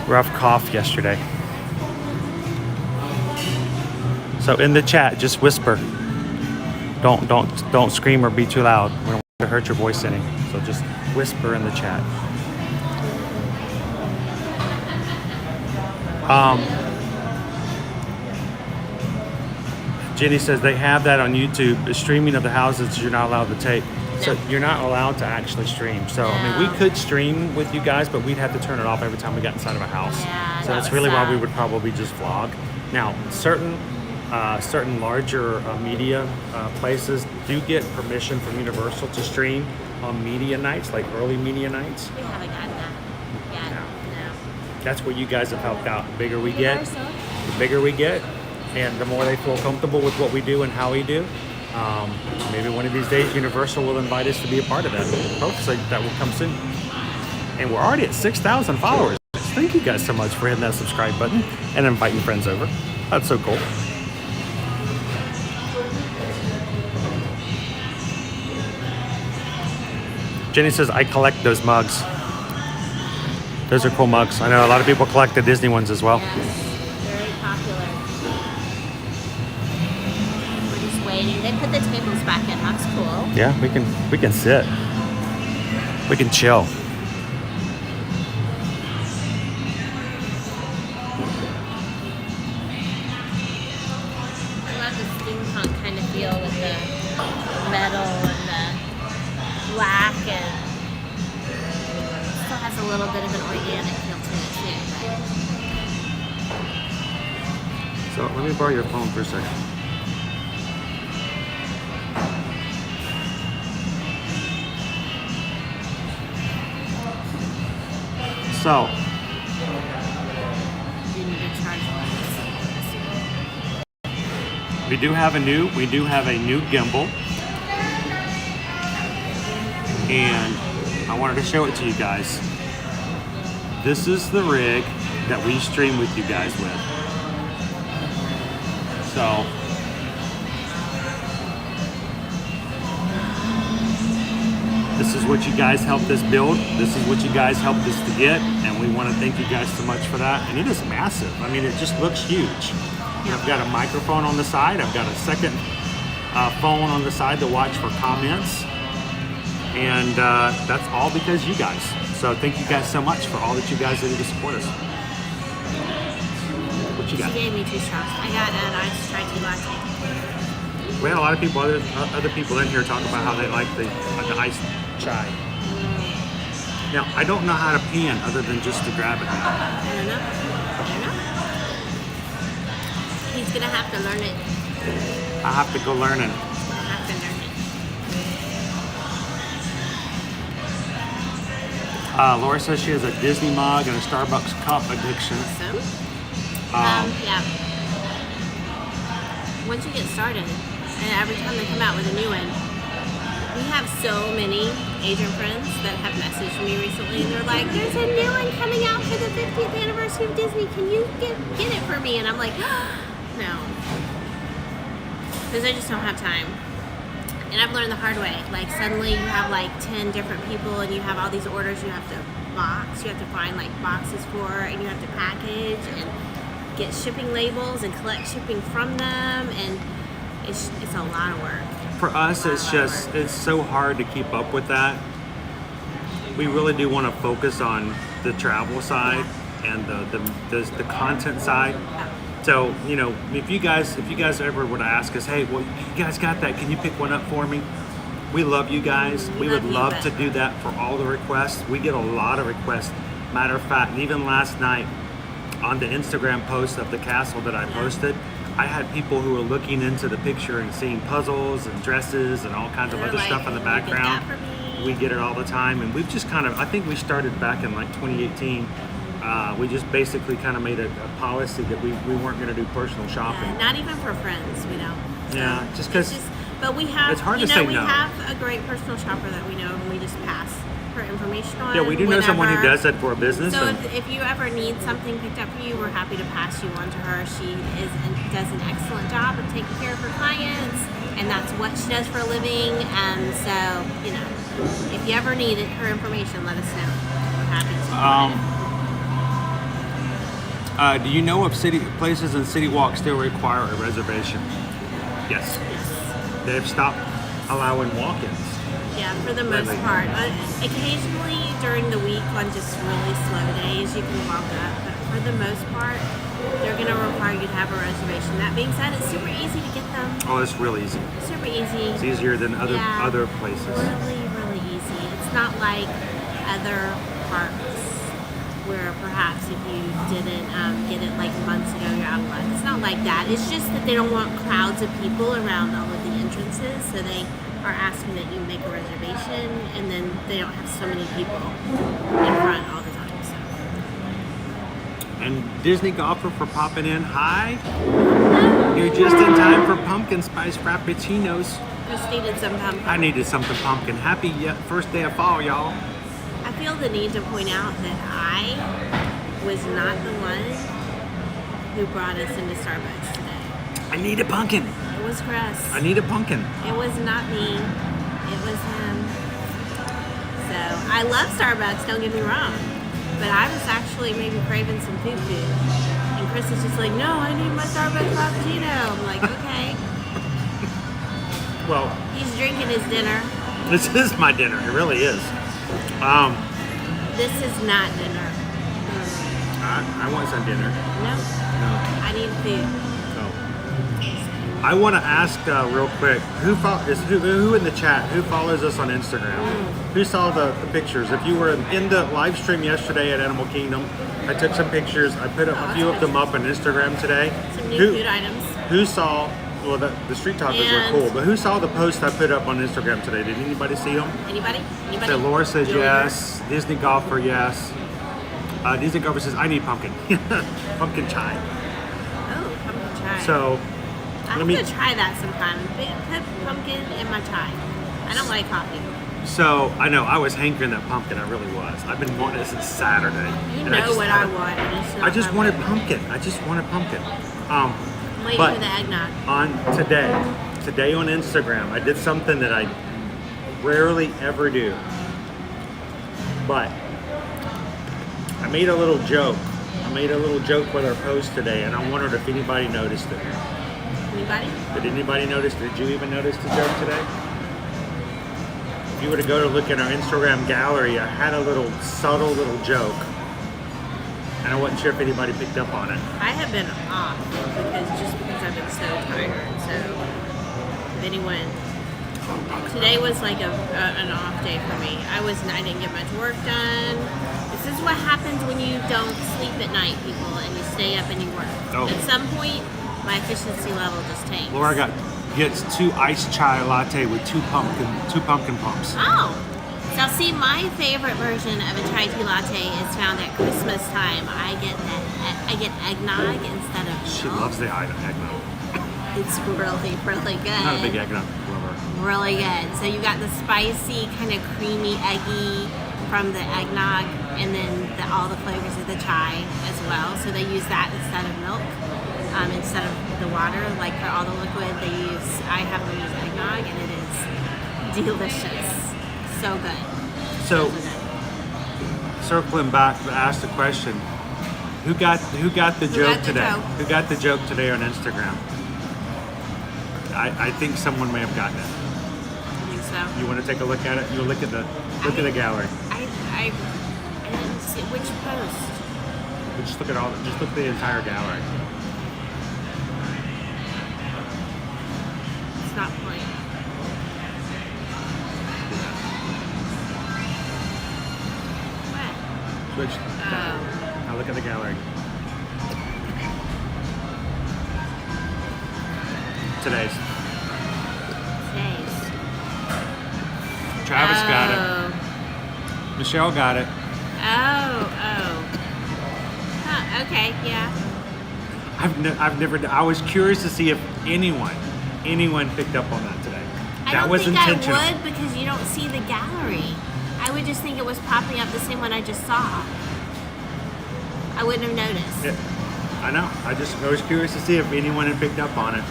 rough cough yesterday. So in the chat, just whisper. Don't scream or be too loud. We don't want to hurt your voice any. So just whisper in the chat. Jenny says they have that on YouTube. The streaming of the houses you're not allowed to take. So you're not allowed to actually stream. So I mean, we could stream with you guys, but we'd have to turn it off every time we got inside of a house. Yeah, so that that's was really why sad. we would probably just vlog. Now, certain larger media places do get permission from Universal to stream on media nights, like early media nights. We haven't gotten that yet. No. That's where you guys have helped out. The bigger we get, and the more they feel comfortable with what we do and how we do. Maybe one of these days Universal will invite us to be a part of that. Hopefully that will come soon. And we're already at 6,000 followers. Thank you guys so much for hitting that subscribe button and inviting friends over. That's so cool. Jenny says, I collect those mugs. Those are cool mugs. I know a lot of people collect the Disney ones as well. Yes, very popular. We're just waiting. They put the tables back in. That's cool. Yeah, we can sit. We can chill. I love the steampunk kind of feel with the metal and the black, and still has a little bit of an organic feel to it too. So let me borrow your phone for a second. So You need to charge we do have a new gimbal, and I wanted to show it to you guys. This is the rig that we stream with you guys with. So this is what you guys helped us build. This is what you guys helped us to get, and we want to thank you guys so much for that. And it is massive. I mean, it just looks huge. I've got a microphone on the side. I've got a second phone on the side to watch for comments. And that's all because you guys. So thank you guys so much for all that you guys do to support us. What you got? She gave me 2 straws. I got an iced chai tea latte. We had a lot of people, other people in here talk about how they like the iced chai. Now, I don't know how to pan other than just to grab it. I don't know. He's gonna have to learn it. I have to go learn it. Have to learn it. Laura says she has a Disney mug and a Starbucks cup addiction. Awesome. Yeah. Once you get started, and every time they come out with a new one, we have so many Asian friends that have messaged me recently, and they're like, "There's a new one coming out for the 50th anniversary of Disney. Can you get it for me?" And I'm like, no, because I just don't have time. And I've learned the hard way. Like, suddenly you have like 10 different people, and you have all these orders you have to box. You have to find like boxes for, and you have to package and get shipping labels and collect shipping from them, and it's a lot of work. For us, it's so hard to keep up with that. We really do want to focus on the travel side and the content side. So, you know, if you guys ever would ask us, hey, well, you guys got that? Can you pick one up for me? We love you guys. We would love to do that for all the requests. We get a lot of requests. Matter of fact, even last night on the Instagram post of the castle that I posted, I had people who were looking into the picture and seeing puzzles and dresses and all kinds of other stuff in the background. We get it all the time, and we've just kind of, I think we started back in like 2018. We just basically kind of made a policy that we weren't going to do personal shopping. Not even for friends, we don't. So yeah, just because. But we have, it's hard to say no. We have a great personal shopper that we know, and we just pass her information on. Yeah, we do know someone who does that for a business. So if you ever need something picked up for you, we're happy to pass you on to her. She does an excellent job of taking care of her clients, and that's what she does for a living. And so, you know, if you ever need her information, let us know. We're happy to. Do you know if places in City Walk still require a reservation? Yes. They've stopped allowing walk-ins. Yeah, for the most part. Occasionally during the week on just really slow days, you can walk up. But for the most part, they're going to require you to have a reservation. That being said, it's super easy to get them. Oh, it's real easy. Super easy. It's easier than other places. Really, really easy. It's not like other parks where perhaps if you didn't get it like months ago, you're out of luck. It's not like that. It's just that they don't want crowds of people around all of the entrances, so they are asking that you make a reservation, and then they don't have so many people in front all the time. So. And Disney Golfer for popping in. Hi. You're just in time for pumpkin spice frappuccinos. Just needed some pumpkin. I needed something pumpkin. Happy first day of fall, y'all. I feel the need to point out that I was not the one who brought us into Starbucks today. I need a pumpkin. It was Chris. I need a pumpkin. It was not me. It was him. So I love Starbucks, don't get me wrong. But I was actually maybe craving some food. And Chris is just like, no, I need my Starbucks Frappuccino. I'm like, okay. Well, He's drinking his dinner. this is my dinner. It really is. This is not dinner. I want some dinner. No, No. I need food. So, I want to ask real quick, who in the chat, who follows us on Instagram? Who saw the pictures? If you were in the live stream yesterday at Animal Kingdom, I took some pictures. I put a few of them up on Instagram today. Some new food items. Who saw, well, the street tacos And- were cool, but who saw the post I put up on Instagram today? Did anybody see them? Anybody? So Laura says Julia? yes. Disney Golfer, yes. Disney Golfer says, I need pumpkin. Pumpkin chai. Oh, pumpkin chai. So, I have to try that sometime. Put pumpkin in my chai. I don't like coffee. So I know I was hankering that pumpkin. I really was. I've been wanting it since Saturday. You and know what I haven't- want. And it's not I just wanted pumpkin. pumpkin. I just wanted pumpkin. I'm waiting but for the eggnog. on today on Instagram, I did something that I rarely ever do. But I made a little joke. I made a little joke with our post today, and I wondered if anybody noticed it. Anybody? Did anybody notice? Did you even notice the joke today? If you were to go to look at our Instagram gallery, I had a little subtle little joke, and I wasn't sure if anybody picked up on it. I have been off because I've been so tired. So if anyone, today was like an off day for me. I didn't get much work done. This is what happens when you don't sleep at night, people, and you stay up and you work. Oh. At some point, my efficiency level just tanks. Laura gets 2 iced chai latte with two pumpkin pumps. Oh, so see, my favorite version of a chai tea latte is found at Christmas time. I get eggnog instead of milk. She loves the eggnog. It's really, really good. Not a big eggnog lover. Really good. So you got the spicy, kind of creamy, eggy from the eggnog, and then all the flavors of the chai as well. So they use that instead of milk, instead of the water. Like for all the liquid, I have them use eggnog, and it is delicious. So good. So, So good. circling back to ask the question, who got the joke the today? joke? Who got the joke today on Instagram? I think someone may have gotten it. I think so. You want to take a look at it? You look at the gallery. I didn't see which post. But just look at the entire gallery. It's not playing. What? Switch. Oh. Now look at the gallery. Today's. Travis got it. Michelle got it. Oh. Huh, okay, yeah. I've never. I was curious to see if anyone picked up on that today. I That don't was think intentional. I would because you don't see the gallery. I would just think it was popping up the same one I just saw. I wouldn't have noticed. Yeah, I know. I was curious to see if anyone had picked up on it.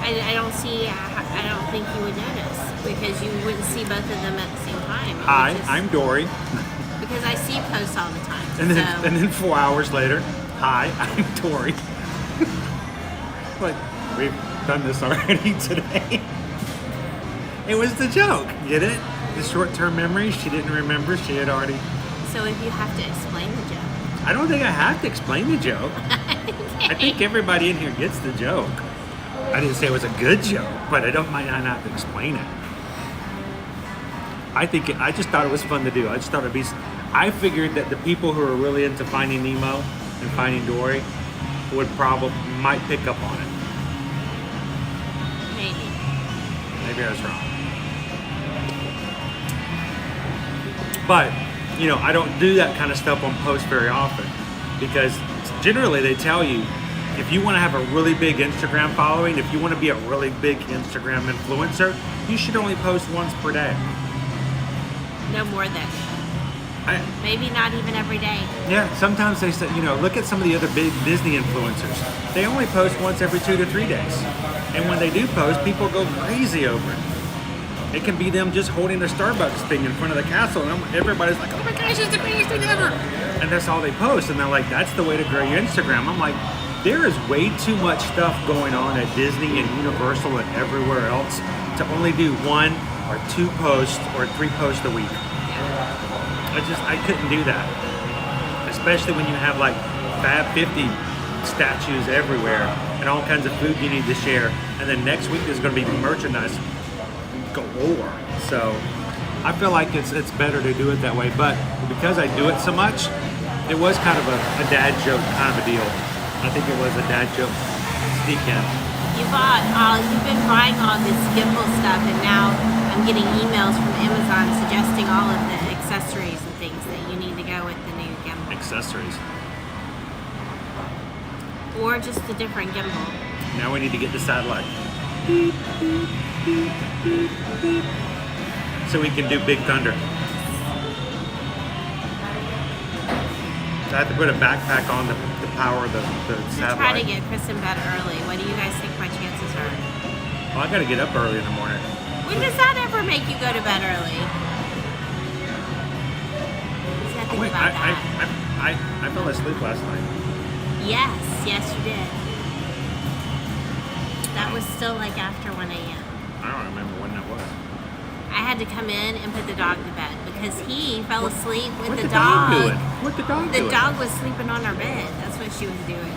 I don't think you would notice because you wouldn't see both of them at the same time. Hi, I'm Dory. Because I see posts all the time. And then, so. and then 4 hours later, hi, I'm Dory. Like, we've done this already today. It was the joke, get it? The short-term memory, she didn't remember, she had already... So if you have to explain the joke. I don't think I have to explain the joke. I think everybody in here gets the joke. I didn't say it was a good joke, but I might not have to explain it. I just thought it was fun to do. I figured that the people who are really into Finding Nemo and Finding Dory might pick up on it. Maybe I was wrong. But, I don't do that kind of stuff on posts very often because generally they tell you if you want to have a really big Instagram following, if you want to be a really big Instagram influencer, you should only post once per day. No more than. Maybe not even every day. Yeah, sometimes they say, look at some of the other big Disney influencers. They only post once every 2 to 3 days. And when they do post, people go crazy over it. It can be them just holding their Starbucks thing in front of the castle, and everybody's like, oh my gosh, it's the greatest thing ever. And that's all they post. And they're like, that's the way to grow your Instagram. I'm like, there is way too much stuff going on at Disney and Universal and everywhere else to only do 1 or 2 posts or 3 posts a week. I couldn't do that. Especially when you have like Fab 50 statues everywhere and all kinds of food you need to share. And then next week there's going to be merchandise galore. So I feel like it's better to do it that way. But because I do it so much, it was kind of a dad joke kind of a deal. I think it was a dad joke sneak in. You've been buying all this gimbal stuff, and now I'm getting emails from Amazon suggesting all of the accessories and things that you need to go with the new gimbal. Accessories. Or just a different gimbal. Now we need to get the satellite. So we can do Big Thunder. I have to put a backpack on the power of the satellite. Try to get Chris in bed early. What do you guys think my chances are? Well, I gotta get up early in the morning. When does that ever make you go to bed early? What's that think about that? I fell asleep last night. Yes, you did. That was still like after 1 a.m. I don't remember when that was. I had to come in and put the dog to bed because he fell asleep with What the dog dog. doing? What the dog doing? The dog was sleeping on our bed. That's what she was doing.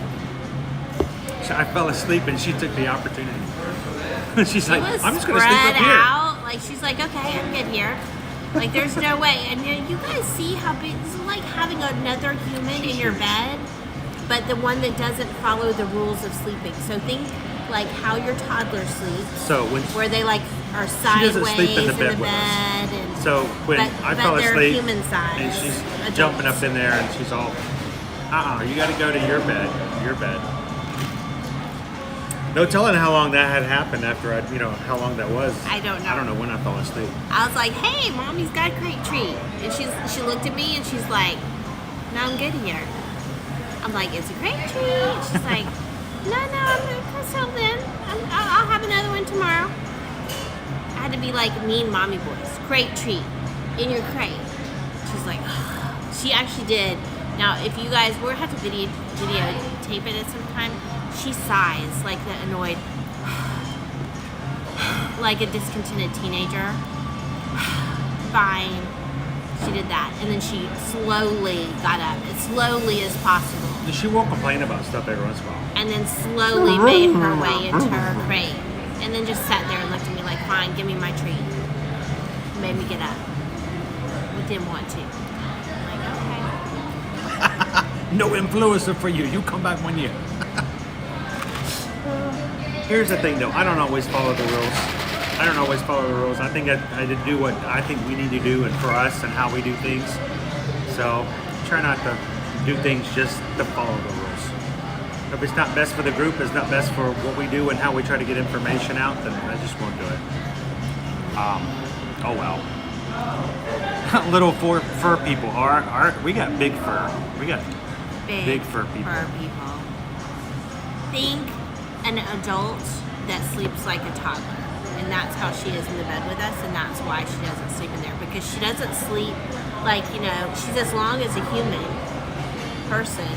So I fell asleep and she took the opportunity. She's She like, was I'm just gonna sleep spread up here. out. Like she's like, okay, I'm good here. Like there's no way. And you guys see how big this is, like having another human in your bed, but the one that doesn't follow the rules of sleeping. So think like how your toddler sleeps. So when where they like are she sideways doesn't sleep in the bed with us. and So when I fell they're asleep human size, and she's adults. jumping up in there and she's all, you got to go to your bed. No telling how long that had happened after how long that was. I don't know. I don't know when I fell asleep. I was like, hey, mommy's got a great treat. And she looked at me and she's like, no, I'm good here. I'm like, it's a great treat. She's like, no, I'm going to settle in. I'll have another one tomorrow. I had to be like mean mommy voice. Crate treat in your crate. She's like, ugh. She actually did. Now, if you guys, we'll have to videotape it at some time. She sighs like the annoyed, like a discontented teenager. Fine. She did that. And then she slowly got up, as slowly as possible. She won't complain about stuff every once in a while. And then slowly made her way into her crate. And then just sat there and looked at me like, fine, give me my treat. Made me get up. We didn't want to. I'm like, okay. No influencer for you. You come back 1 year. Here's the thing though, I don't always follow the rules. I think I did do what I think we need to do and for us and how we do things. So try not to do things just to follow the rules. If it's not best for the group, it's not best for what we do and how we try to get information out, then I just won't do it. Oh well. Little fur people. We got big fur. We got big fur people. Think an adult that sleeps like a toddler. And that's how she is in the bed with us, and that's why she doesn't sleep in there. Because she doesn't sleep like, she's as long as a human person,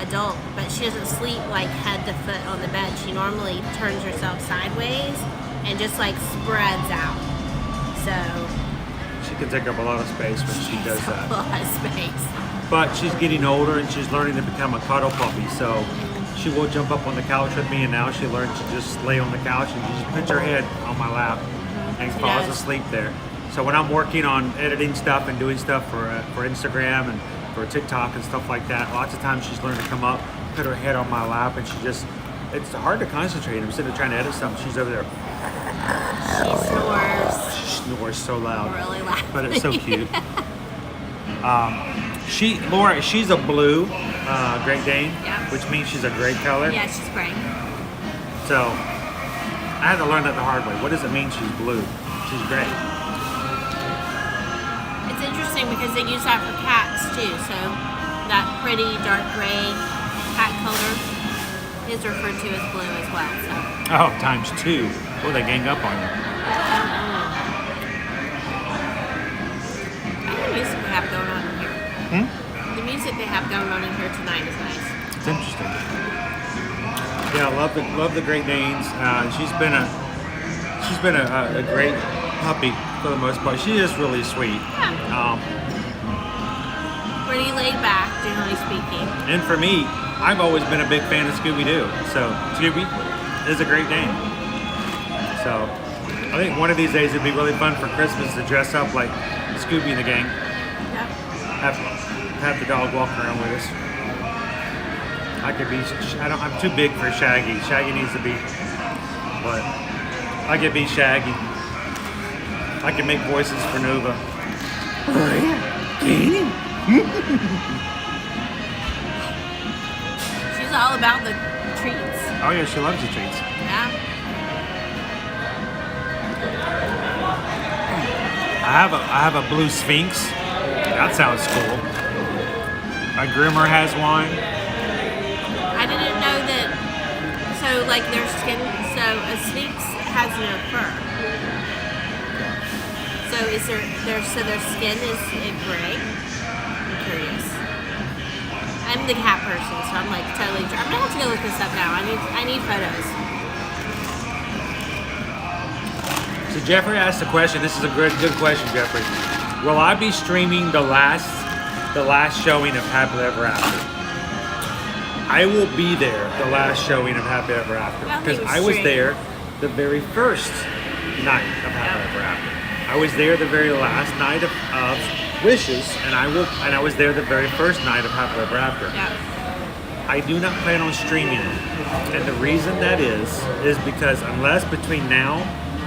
adult, but she doesn't sleep like head to foot on the bed. She normally turns herself sideways and just like spreads out. So She can take up a lot of space when she does a that. lot of space. But she's getting older and she's learning to become a cuddle puppy. So she will jump up on the couch with me, and now she learns to just lay on the couch and just put her head on my lap and She falls does. asleep there. So when I'm working on editing stuff and doing stuff for Instagram and for TikTok and stuff like that, lots of times she's learned to come up, put her head on my lap, and it's hard to concentrate. I'm sitting there trying to edit something. She's over there. She snores She snores so loud. really loud. But it's so cute. Laura, she's a blue Great Dane, Yeah. which means she's a great color. Yeah, she's great. So I had to learn that the hard way. What does it mean she's blue? She's great. It's interesting interesting because they use that for cats too. So that pretty dark gray cat color is referred to as blue as well. So. Oh, times 2. Oh, they gang up on you. The music they have going on in here. The music they have going on in here tonight is nice. It's interesting. Yeah, I love the Great Danes. She's been a great puppy for the most part. She is really sweet. Yeah. Pretty laid back, generally speaking. And for me, I've always been a big fan of Scooby-Doo. So Scooby is a Great Dane. So I think one of these days it'd be really fun for Christmas to dress up like Scooby and the gang. Yep. Have the dog walk around with us. I could be. I'm too big for Shaggy. Shaggy needs to be. But I could be Shaggy. I can make voices for Nova. She's all about the treats. Oh yeah, she loves the treats. Yeah. I have a blue Sphinx. That sounds cool. My groomer has one. I didn't know that. So like their skin. So a Sphinx has no fur. So is their skin is it gray? I'm curious. I'm the cat person, so I'm like totally. I'm gonna have to go look this up now. I need photos. So Jeffrey asked a question. This is a good question, Jeffrey. Will I be streaming the last showing of Happily Ever After? I will be there the last showing of Happily Ever After because I was there the very first night of Happily Ever After. I was there the very last night of Wishes, and I was there the very first night of Happily Ever After. Yeah. I do not plan on streaming it, and the reason that is because unless between now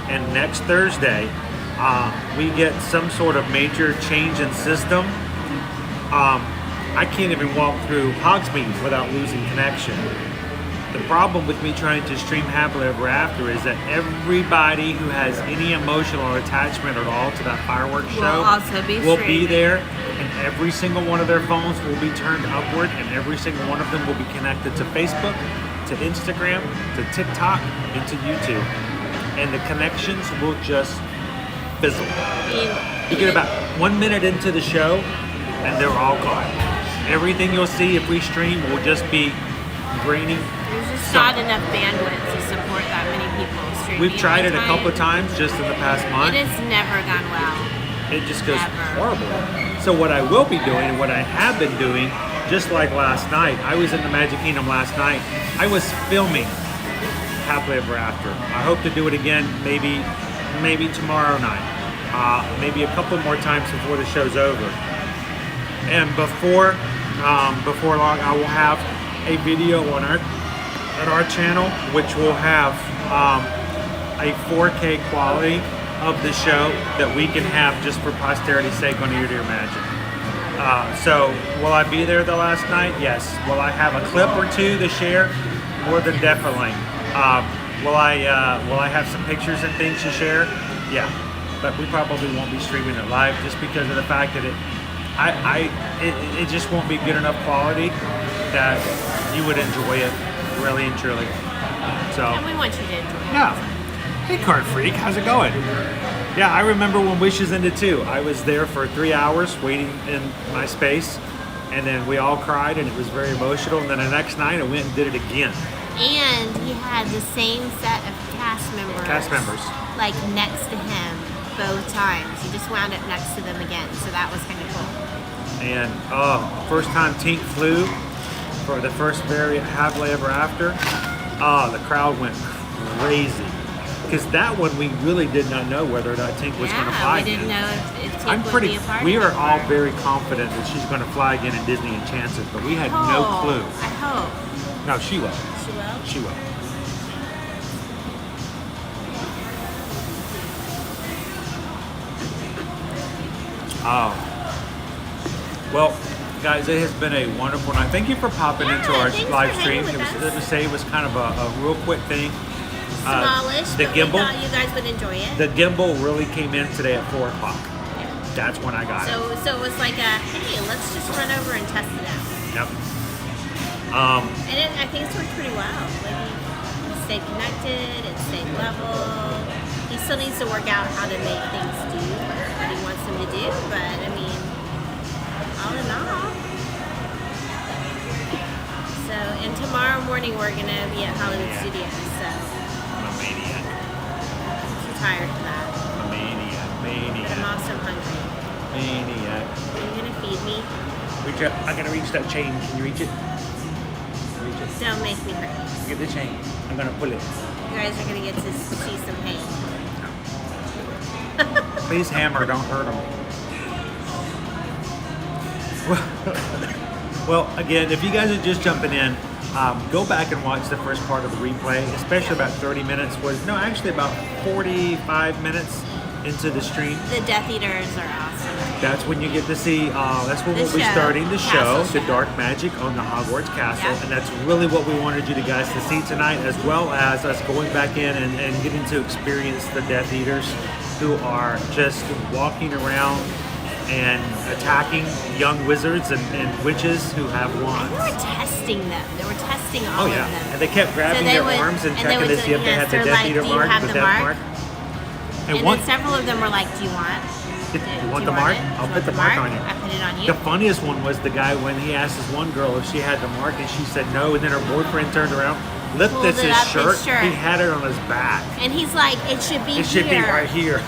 and next Thursday we get some sort of major change in system, I can't even walk through Hogsmeade without losing connection. The problem with me trying to stream Happily Ever After is that everybody who has any emotional attachment at all to that fireworks show will be there, and every single one of their phones will be turned upward, and every single one of them will be connected to Facebook, to Instagram, to TikTok, and to YouTube. And the connections will just fizzle. You get about 1 minute into the show, and they're all gone. Everything you'll see if we stream will just be grainy. There's just not enough bandwidth to support that many people streaming. We've tried it a couple of times just in the past month. It has never gone well. It just goes horrible. So what I will be doing, and what I have been doing, just like last night, I was in the Magic Kingdom last night. I was filming Happily Ever After. I hope to do it again, maybe tomorrow night. Maybe a couple more times before the show's over. And before long, I will have a video on our channel, which will have a 4K quality of the show that we can have just for posterity's sake on Ear to Ear Magic. So will I be there the last night? Yes. Will I have a clip or two to share? More than definitely. Will I have some pictures and things to share? Yeah. But we probably won't be streaming it live just because of the fact that it just won't be good enough quality that you would enjoy it really and truly. So. And we want you to enjoy it. Yeah. Hey, Card Freak, how's it going? Yeah, I remember when Wishes ended too. I was there for 3 hours waiting in my space, and then we all cried, and it was very emotional. And then the next night, I went and did it again. And he had the same set of cast members. Like next to him both times. He just wound up next to them again, so that was kind of cool. And first time Tink flew for the first very Happily Ever After. The crowd went crazy. Because that one we really did not know whether or not Tink was going to fly we didn't know if Tink would be a part We of are it all or- very confident that she's going to fly again in Disney Enchanted, but we had no clue. I hope. No, she will. She will? She will. Oh. Well, guys, it has been a wonderful night. Thank you for popping into our thanks live for stream. hanging with It us. was kind of a real quick thing. Smallish, The but gimbal. we thought you guys would enjoy it. The gimbal really came in today at 4 o'clock. That's when I got it. So it was like a, hey, let's just run over and test it out. Yep. And I think it's worked pretty well. Like he stayed connected, it stayed level. He still needs to work out how to make things do what he wants them to do, but I mean, all in all. So, and tomorrow morning we're gonna be at Hollywood Studios, so. I'm a maniac. I'm too tired for that. I'm a maniac. Maniac. But I'm also hungry. Maniac. Are you gonna feed me? Reach up. I gotta reach that chain. Can you reach it? Reach it. Don't make me hurt. Get the chain. I'm gonna pull it. You guys are gonna get to see some pain. Please hammer, don't hurt them. Well, again, if you guys are just jumping in, go back and watch the first part of the replay, especially about 30 minutes. No, actually about 45 minutes into the stream. The Death Eaters are awesome. That's when you get to see, that's when we'll be show. starting the show, Castle the show. Dark Magic on the Hogwarts Castle. Yep. And that's really what we wanted you guys to see tonight, as well as us going back in and getting to experience the Death Eaters, who are just walking around and attacking young wizards and witches who have wands. They were testing them. They were testing all Oh yeah, of them. and they kept grabbing they their would- arms and and they checking would to see if say, they yes, had the they're Death like, Eater "Do you mark, have the the Death mark?" mark. And one, then several of them were like, "Do you want? you Do want you the mark? it? I'll Do put you the want mark on you. I put it on you." The funniest one was the guy when he asked this one girl if she had the mark and she said no, and then her boyfriend turned around, lifted Pulled it his up, his shirt, shirt. he had it on his back. And he's like, "It should be It should be here." right here.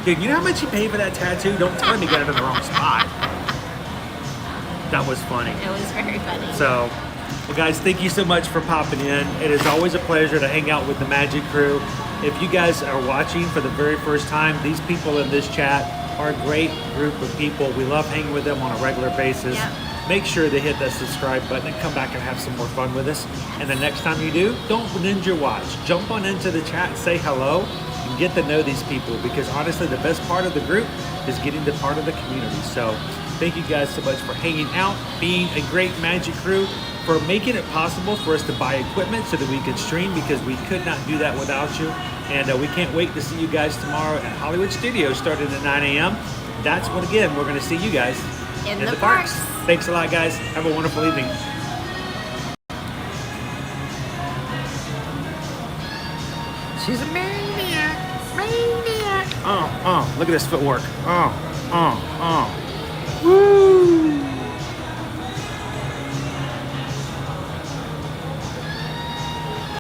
Dude, you know how much you paid for that tattoo? Don't tell me you got it in the wrong spot. That was funny. It was very funny. So, well, guys, thank you so much for popping in. It is always a pleasure to hang out with the Magic Crew. If you guys are watching for the very first time, these people in this chat are a great group of people. We love hanging with them on a regular basis. Yep. Make sure to hit that subscribe button and come back and have some more fun with us. And the next time you do, don't ninja watch. Jump on into the chat and say hello and get to know these people, because honestly, the best part of the group is getting to part of the community. So thank you guys so much for hanging out, being a great Magic Crew, for making it possible for us to buy equipment so that we could stream, because we could not do that without you. And we can't wait to see you guys tomorrow at Hollywood Studios starting at 9 a.m. That's when, again, we're going to see you guys In the parks. Thanks a lot, guys. Have a wonderful evening. She's a maniac. Maniac. Look at this footwork. Woo.